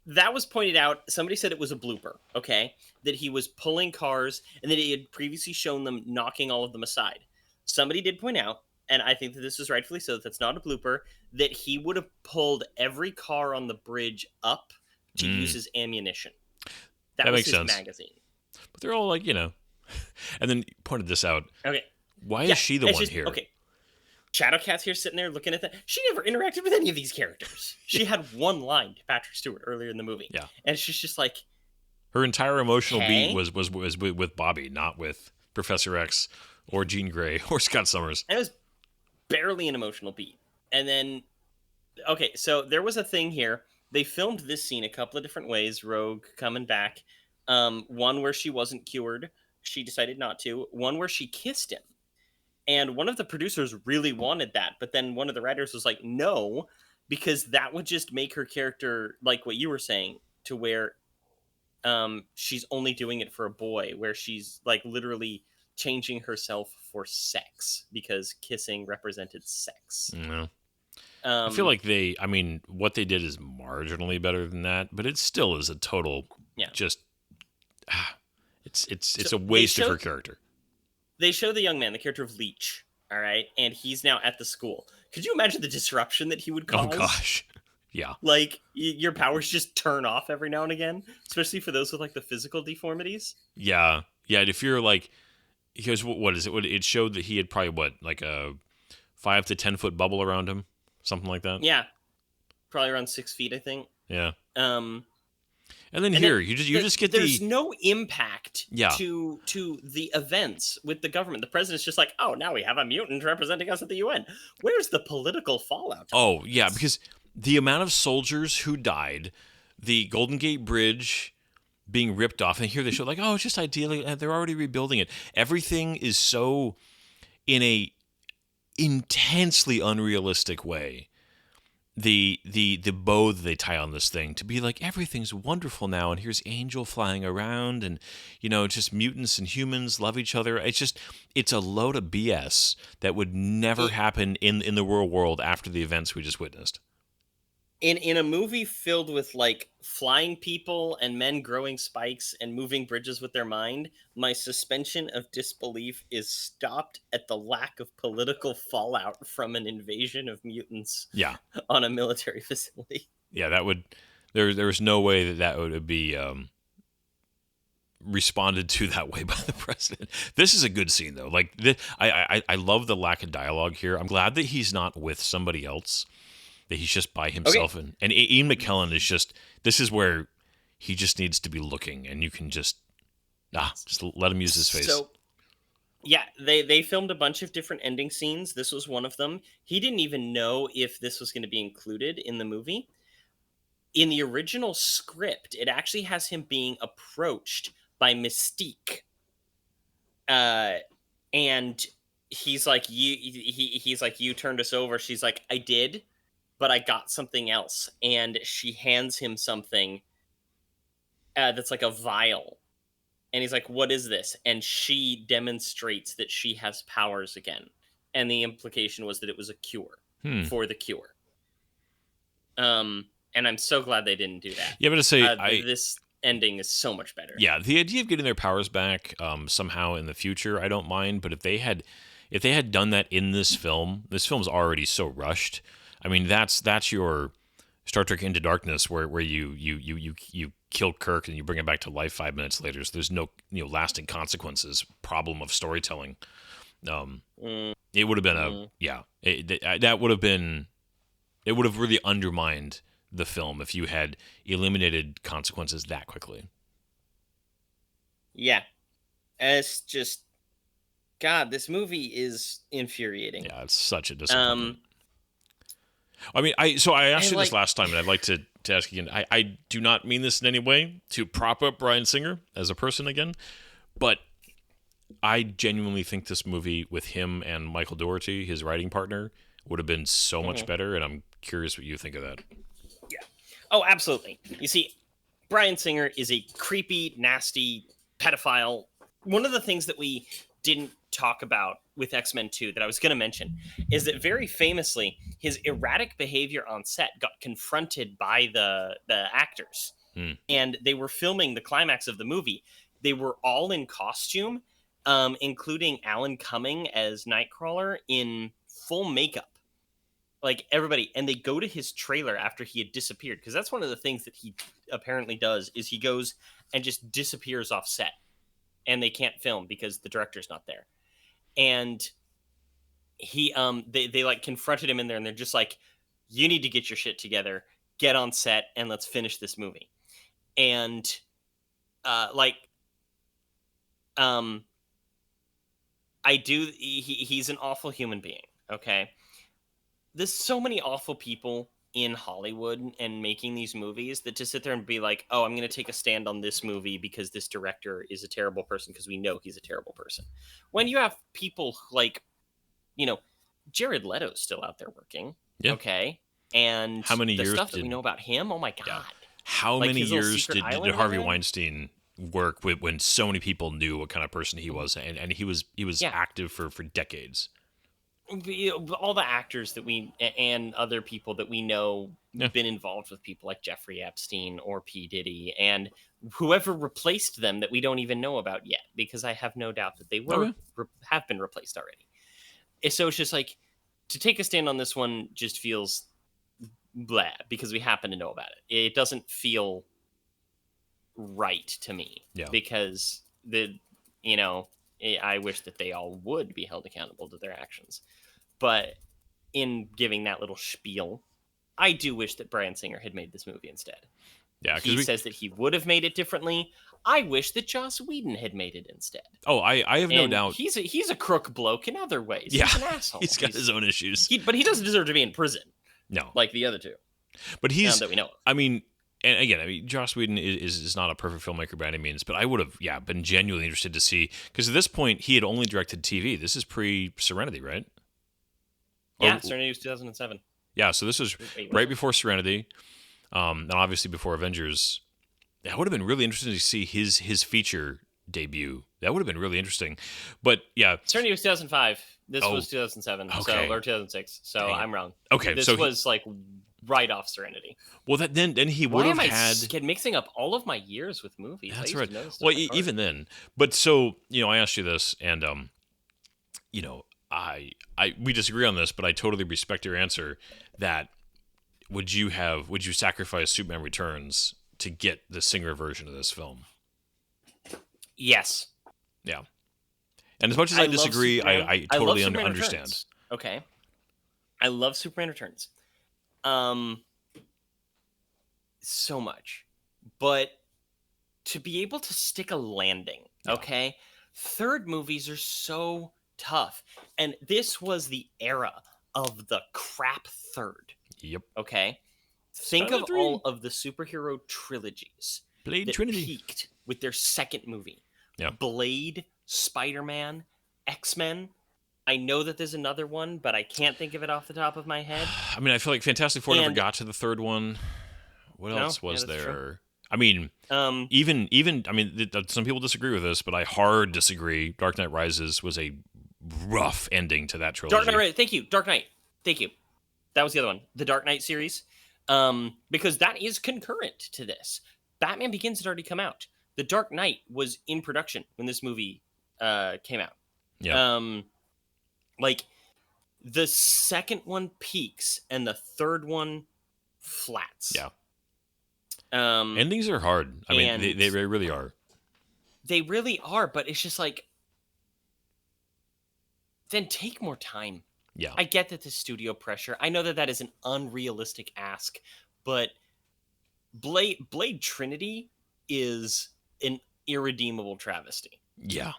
that was pointed out. Somebody said it was a blooper, okay? That he was pulling cars and that he had previously shown them knocking all of them aside. Somebody did point out, and I think that this is rightfully so, that's not a blooper, that he would have pulled every car on the bridge up to use as ammunition. That was makes his sense. magazine. But they're all and then you pointed this out. Okay. Why is she the one here? Okay. Shadowcat's here sitting there looking at that. She never interacted with any of these characters. She had one line to Patrick Stewart earlier in the movie. Yeah. And she's just like... Her entire emotional beat was with Bobby, not with Professor X or Jean Grey or Scott Summers. And it was barely an emotional beat. And then... Okay, so there was a thing here. They filmed this scene a couple of different ways, Rogue coming back. One where she wasn't cured. she decided not to. One where she kissed him. And one of the producers really wanted that, but then one of the writers was like, no, because that would just make her character like what you were saying, to where she's only doing it for a boy, where she's like literally changing herself for sex because kissing represented sex. No. I feel Um, like what they did is marginally better than that, but it still is a total, Yeah. just, it's So a waste of her showed- character. they show the young man, the character of Leech, all right, and he's now at the school. Could you imagine the disruption that he would cause? Oh gosh, yeah. Like your powers just turn off every now and again, especially for those with like the physical deformities. Yeah. If you're like, because what is it? It showed that he had probably like a 5 to 10 foot bubble around him, something like that. Yeah, probably around 6 feet, I think. Yeah. Um, And then and here, it- you just get there's the no impact Yeah. to the events with the government. The president's just like, oh, now we have a mutant representing us at the UN. Where's the political fallout? Oh yeah, because the amount of soldiers who died, the Golden Gate Bridge being ripped off, and here they show like, oh, it's just ideally they're already rebuilding it. Everything is so in a intensely unrealistic way. The bow that they tie on this thing to be like everything's wonderful now, and here's Angel flying around, and just mutants and humans love each other. It's a load of BS that would never happen in the real world after the events we just witnessed. In a movie filled with like flying people and men growing spikes and moving bridges with their mind, my suspension of disbelief is stopped at the lack of political fallout from an invasion of mutants Yeah. on a military facility. Yeah, that would there's no way that would be responded to that way by the president. This is a good scene though. Like I love the lack of dialogue here. I'm glad that he's not with somebody else, that he's just by himself. And Ian McKellen is just, this is where he just needs to be looking, and you can just let him use his face. So, yeah, they filmed a bunch of different ending scenes. This was one of them. He didn't even know if this was going to be included in the movie. In the original script, it actually has him being approached by Mystique. And he's like, he's like, you turned us over. She's like, I did, but I got something else. And she hands him something that's like a vial. And he's like, what is this? And she demonstrates that she has powers again. And the implication was that it was a cure for the cure. And I'm so glad they didn't do that. Yeah, but to say, this ending is so much better. Yeah, the idea of getting their powers back somehow in the future, I don't mind. But if they had done that in this film's already so rushed. I mean, that's your Star Trek Into Darkness, where you kill Kirk and you bring him back to life 5 minutes later. So there's no lasting consequences. Problem of storytelling. It would have been it would have really undermined the film if you had eliminated consequences that quickly. Yeah, it's just, God, this movie is infuriating. Yeah, it's such a disappointment. I mean, I asked you this last time, and I'd like to ask again. I do not mean this in any way to prop up Bryan Singer as a person again, but I genuinely think this movie with him and Michael Dougherty, his writing partner, would have been so much better, and I'm curious what you think of that. Yeah. Oh, absolutely. You see, Bryan Singer is a creepy, nasty pedophile. One of the things that we didn't talk about with X-Men 2 that I was going to mention is that very famously his erratic behavior on set got confronted by the actors. And they were filming the climax of the movie. They were all in costume, including Alan Cumming as Nightcrawler in full makeup. Like everybody, and they go to his trailer after he had disappeared, because that's one of the things that he apparently does is he goes and just disappears off set, and they can't film because the director's not there. And he they like confronted him in there, and they're just like, you need to get your shit together, get on set, and let's finish this movie. And he's an awful human being, okay? There's so many awful people in Hollywood and making these movies that to sit there and be like, oh, I'm going to take a stand on this movie because this director is a terrible person because we know he's a terrible person. When you have people like, Jared Leto's still out there working. Yeah. Okay. And how many the years stuff that we know about him, oh my God. Yeah. How Like many his little years secret did island Harvey he had? Weinstein work with when so many people knew what kind of person he was, and he was Yeah. active for decades. All the actors that we and other people that we know been involved with people like Jeffrey Epstein or P. Diddy and whoever replaced them that we don't even know about yet, because I have no doubt that they have been replaced already. So it's just like, to take a stand on this one just feels blah because we happen to know about it. It doesn't feel right to me. Yeah. Because I wish that they all would be held accountable to their actions. But in giving that little spiel, I do wish that Bryan Singer had made this movie instead. Yeah, he says that he would have made it differently. I wish that Joss Whedon had made it instead. Oh, I have no doubt. He's a crook bloke in other ways. Yeah, he's an asshole. He's got his own issues. But he doesn't deserve to be in prison. No, like the other two. But he's that we know of. I mean, and again, Joss Whedon is not a perfect filmmaker by any means, but I would have been genuinely interested to see, because at this point he had only directed TV. This is pre-Serenity, right? Yeah, Serenity was 2007. Yeah, so this was right before Serenity, and obviously before Avengers. That would have been really interesting to see his feature debut. That would have been really interesting. But yeah, Serenity was 2005. This was 2007, okay. or 2006. So I'm wrong. Okay, this so was like right off Serenity. Well, then he would have had. Why am I mixing up all of my years with movies? That's right. Well, even then, but so I asked you this, and we disagree on this, but I totally respect your answer. That would you sacrifice Superman Returns to get the Singer version of this film? Yes. Yeah. And as much as I disagree, I totally understand. Returns. Okay. I love Superman Returns. So much. But to be able to stick a landing, okay? Third movies are so tough. And this was the era of the crap third. Yep. Okay? Think of all of the superhero trilogies Blade Trinity peaked with their second movie. Yeah. Blade, Spider-Man, X-Men. I know that there's another one, but I can't think of it off the top of my head. I mean, I feel like Fantastic Four never got to the third one. What else was there? True. I mean, even I mean, some people disagree with this, but I hard disagree. Dark Knight Rises was a rough ending to that trilogy. Dark Knight, thank you. Dark Knight, thank you. That was the other one, the Dark Knight series, because that is concurrent to this. Batman Begins had already come out. The Dark Knight was in production when this movie came out. Yeah. Like the second one peaks and the third one flats. Yeah. Endings are hard. I mean, they really are. They really are, but it's just like, then take more time. Yeah. I get that the studio pressure. I know that is an unrealistic ask, but Blade Trinity is an irredeemable travesty. Yeah.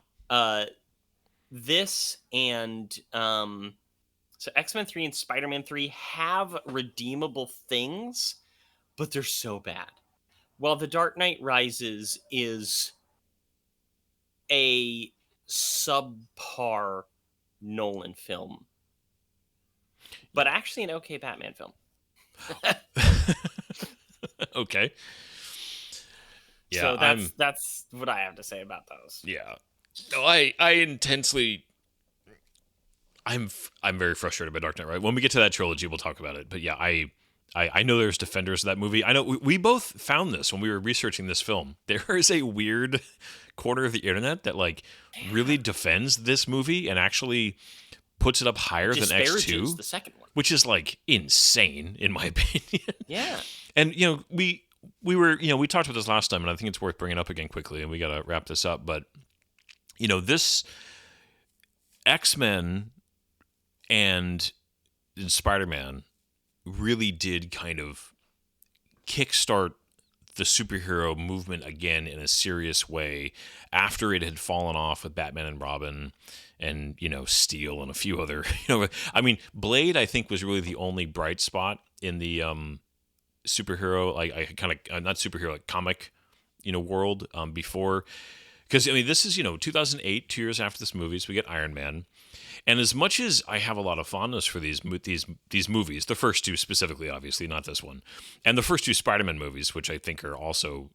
This and so X-Men 3 and Spider-Man 3 have redeemable things, but they're so bad. While The Dark Knight Rises is a subpar Nolan film, but actually an okay Batman film. Okay. Yeah, so that's what I have to say about those. Yeah. No, I intensely. I'm very frustrated by Dark Knight. Right, when we get to that trilogy, we'll talk about it. But yeah, I know there's defenders of that movie. I know we both found this when we were researching this film. There is a weird corner of the internet that really defends this movie and actually puts it up higher than X2, the second one, which is insane in my opinion. Yeah, and we were we talked about this last time, and I think it's worth bringing up again quickly, and we got to wrap this up. But this X-Men and Spider-Man really did kind of kickstart the superhero movement again in a serious way after it had fallen off with Batman and Robin and, Steel and a few other, I mean, Blade, I think, was really the only bright spot in the superhero, like I kind of, not superhero, like comic, world before. Because, I mean, this is, 2008, 2 years after this movie, so we get Iron Man. And as much as I have a lot of fondness for these movies, the first two specifically, obviously, not this one, and the first two Spider-Man movies, which I think are also,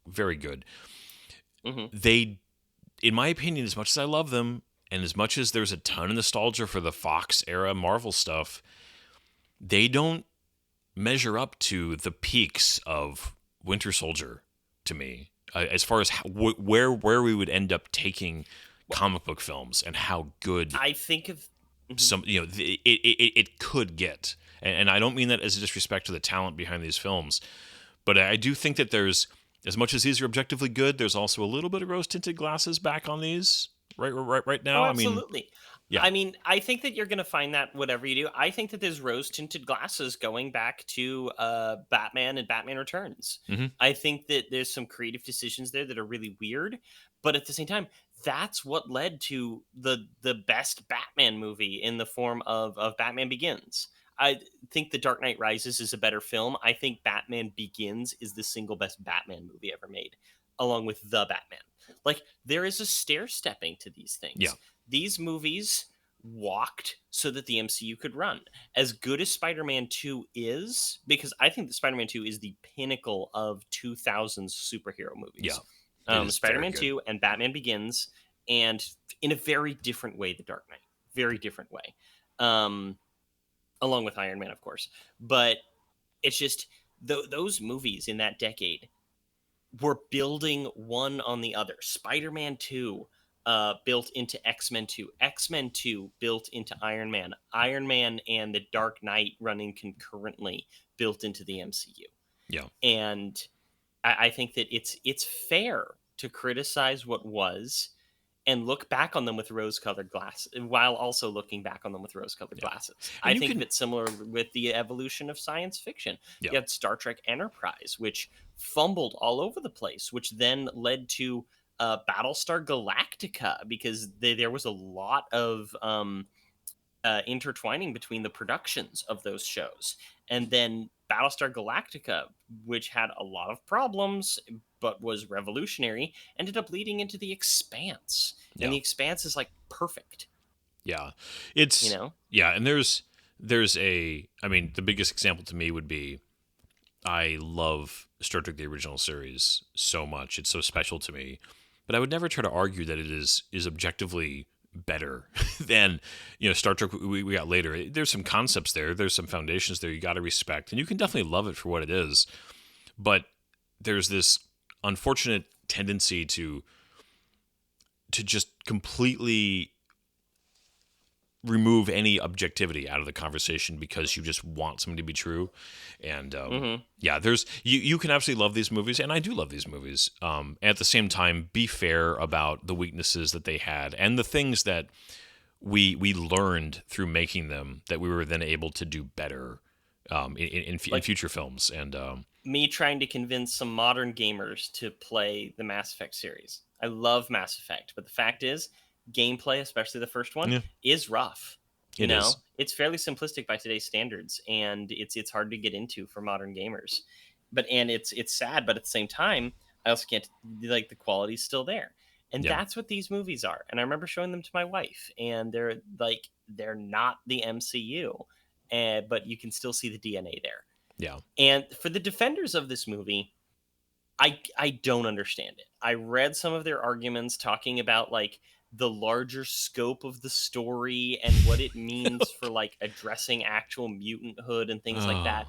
very good, they, in my opinion, as much as I love them, and as much as there's a ton of nostalgia for the Fox era Marvel stuff, they don't measure up to the peaks of Winter Soldier to me, as far as where we would end up taking comic book films and how good I think of some it could get, and I don't mean that as a disrespect to the talent behind these films, but I do think that there's, as much as these are objectively good, there's also a little bit of rose tinted glasses back on these right now. absolutely. Yeah. I mean, I think that you're going to find that whatever you do. I think that there's rose-tinted glasses going back to Batman and Batman Returns. Mhm. I think that there's some creative decisions there that are really weird, but at the same time, that's what led to the best Batman movie in the form of Batman Begins. I think The Dark Knight Rises is a better film. I think Batman Begins is the single best Batman movie ever made, along with The Batman. Like, there is a stair-stepping to these things. Yeah. These movies walked so that the MCU could run. As good as Spider-Man 2 is, because I think that Spider-Man 2 is the pinnacle of 2000s superhero movies. Yeah. It is Spider-Man very 2 and Batman Begins, and in a very different way, The Dark Knight. Very different way. Along with Iron Man, of course. But it's just, those movies in that decade were building one on the other. Spider-Man 2 built into X-Men 2. X-Men 2 built into Iron Man. Iron Man and The Dark Knight running concurrently built into the MCU. Yeah. And I think that it's fair to criticize what was and look back on them with rose-colored glasses, while also looking back on them with rose-colored glasses. And I think that's similar with the evolution of science fiction. Yeah. You had Star Trek Enterprise, which fumbled all over the place, which then led to Battlestar Galactica, because there was a lot of intertwining between the productions of those shows. And then Battlestar Galactica, which had a lot of problems but was revolutionary, ended up leading into The Expanse. Yeah. And The Expanse is like perfect. Yeah. It's, yeah, and there's the biggest example to me would be, I love Star Trek the original series so much. It's so special to me. But I would never try to argue that it is objectively better than, Star Trek we got later. There's some concepts there. There's some foundations there you got to respect. And you can definitely love it for what it is. But there's this unfortunate tendency to just completely remove any objectivity out of the conversation because you just want something to be true. And yeah, there's you can absolutely love these movies, and I do love these movies. At the same time, be fair about the weaknesses that they had and the things that we learned through making them that we were then able to do better in future films. And me trying to convince some modern gamers to play the Mass Effect series. I love Mass Effect, but the fact is, gameplay, especially the first one, is rough. You know, it's fairly simplistic by today's standards, and it's hard to get into for modern gamers. But it's sad, but at the same time, I also can't, like, the quality's still there. And that's what these movies are. And I remember showing them to my wife, and they're not the MCU, but you can still see the DNA there. Yeah. And for the defenders of this movie, I don't understand it. I read some of their arguments talking about, like, the larger scope of the story and what it means for, like, addressing actual mutanthood and things like that.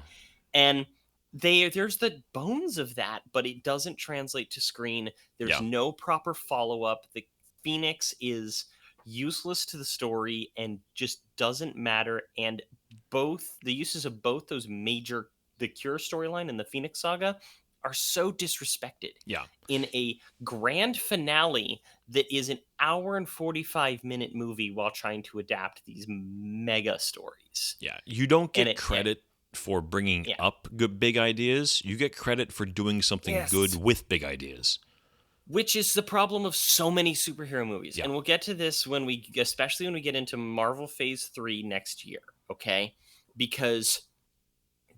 And there's the bones of that, but it doesn't translate to screen. There's no proper follow-up. The Phoenix is useless to the story and just doesn't matter. And both the uses of both those major, the Cure storyline and the Phoenix saga, are so disrespected in a grand finale that is an hour and 45-minute movie while trying to adapt these mega stories. Yeah, you don't get credit for bringing Yeah. up good big ideas. You get credit for doing something Yes. good with big ideas. Which is the problem of so many superhero movies. Yeah. And we'll get to this especially when we get into Marvel Phase 3 next year, okay? Because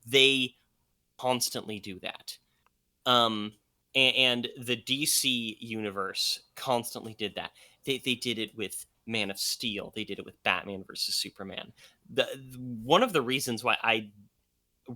they constantly do that. And the DC universe constantly did that. They did it with Man of Steel. They did it with Batman versus Superman. One of the reasons why I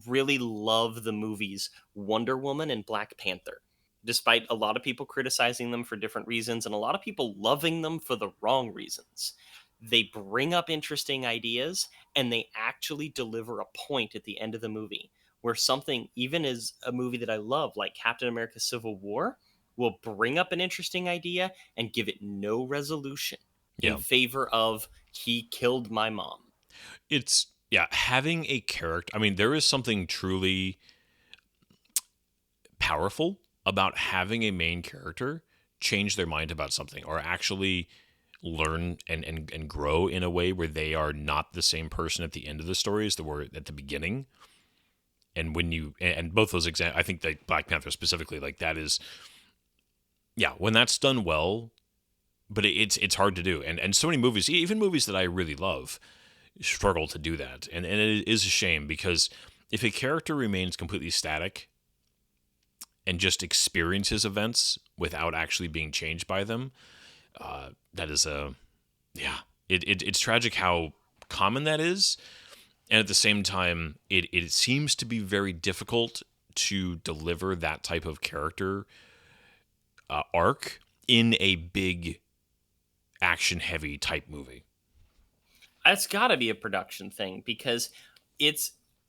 really love the movies Wonder Woman and Black Panther, despite a lot of people criticizing them for different reasons and a lot of people loving them for the wrong reasons. They bring up interesting ideas and they actually deliver a point at the end of the movie where something, even as a movie that I love, like Captain America Civil War, will bring up an interesting idea and give it no resolution in favor of he killed my mom. It's, having a character. I mean, there is something truly powerful about having a main character change their mind about something or actually learn and grow in a way where they are not the same person at the end of the story as they were at the beginning. And when you, and both those examples, I think that Black Panther specifically, like that is, when that's done well, but it's hard to do. And so many movies, even movies that I really love, struggle to do that. And it is a shame because if a character remains completely static and just experiences events without actually being changed by them, that is it's tragic how common that is. And at the same time, it seems to be very difficult to deliver that type of character arc in a big action-heavy type movie. It's got to be a production thing because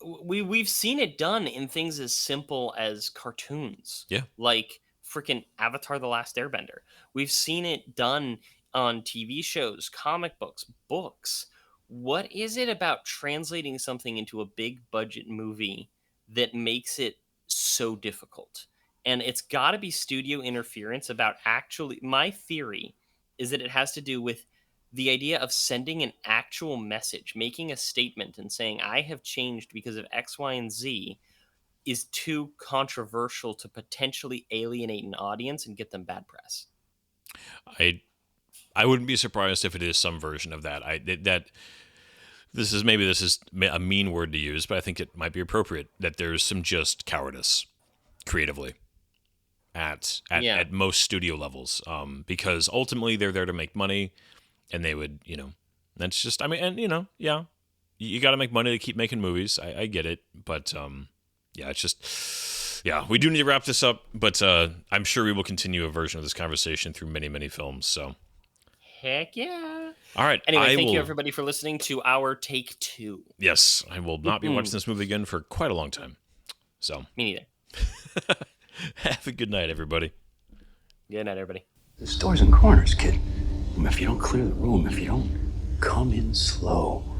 we've seen it done in things as simple as cartoons. Yeah. Like freaking Avatar: The Last Airbender. We've seen it done on TV shows, comic books. What is it about translating something into a big budget movie that makes it so difficult? And it's got to be studio interference about actually, my theory is that it has to do with the idea of sending an actual message, making a statement and saying, I have changed because of X, Y, and Z is too controversial to potentially alienate an audience and get them bad press. I wouldn't be surprised if it is some version of that. This is a mean word to use, but I think it might be appropriate that there's some just cowardice creatively at most studio levels, because ultimately they're there to make money, and they would, that's just, I mean, and you got to make money to keep making movies. I get it, but it's just, we do need to wrap this up, but I'm sure we will continue a version of this conversation through many, many films. So. Heck yeah. All right. Anyway, thank you everybody for listening to our Take 2. Yes, I will not be watching this movie again for quite a long time. So. Me neither. Have a good night, everybody. Good night, everybody. There's doors and corners, kid. If you don't clear the room, if you don't come in slow,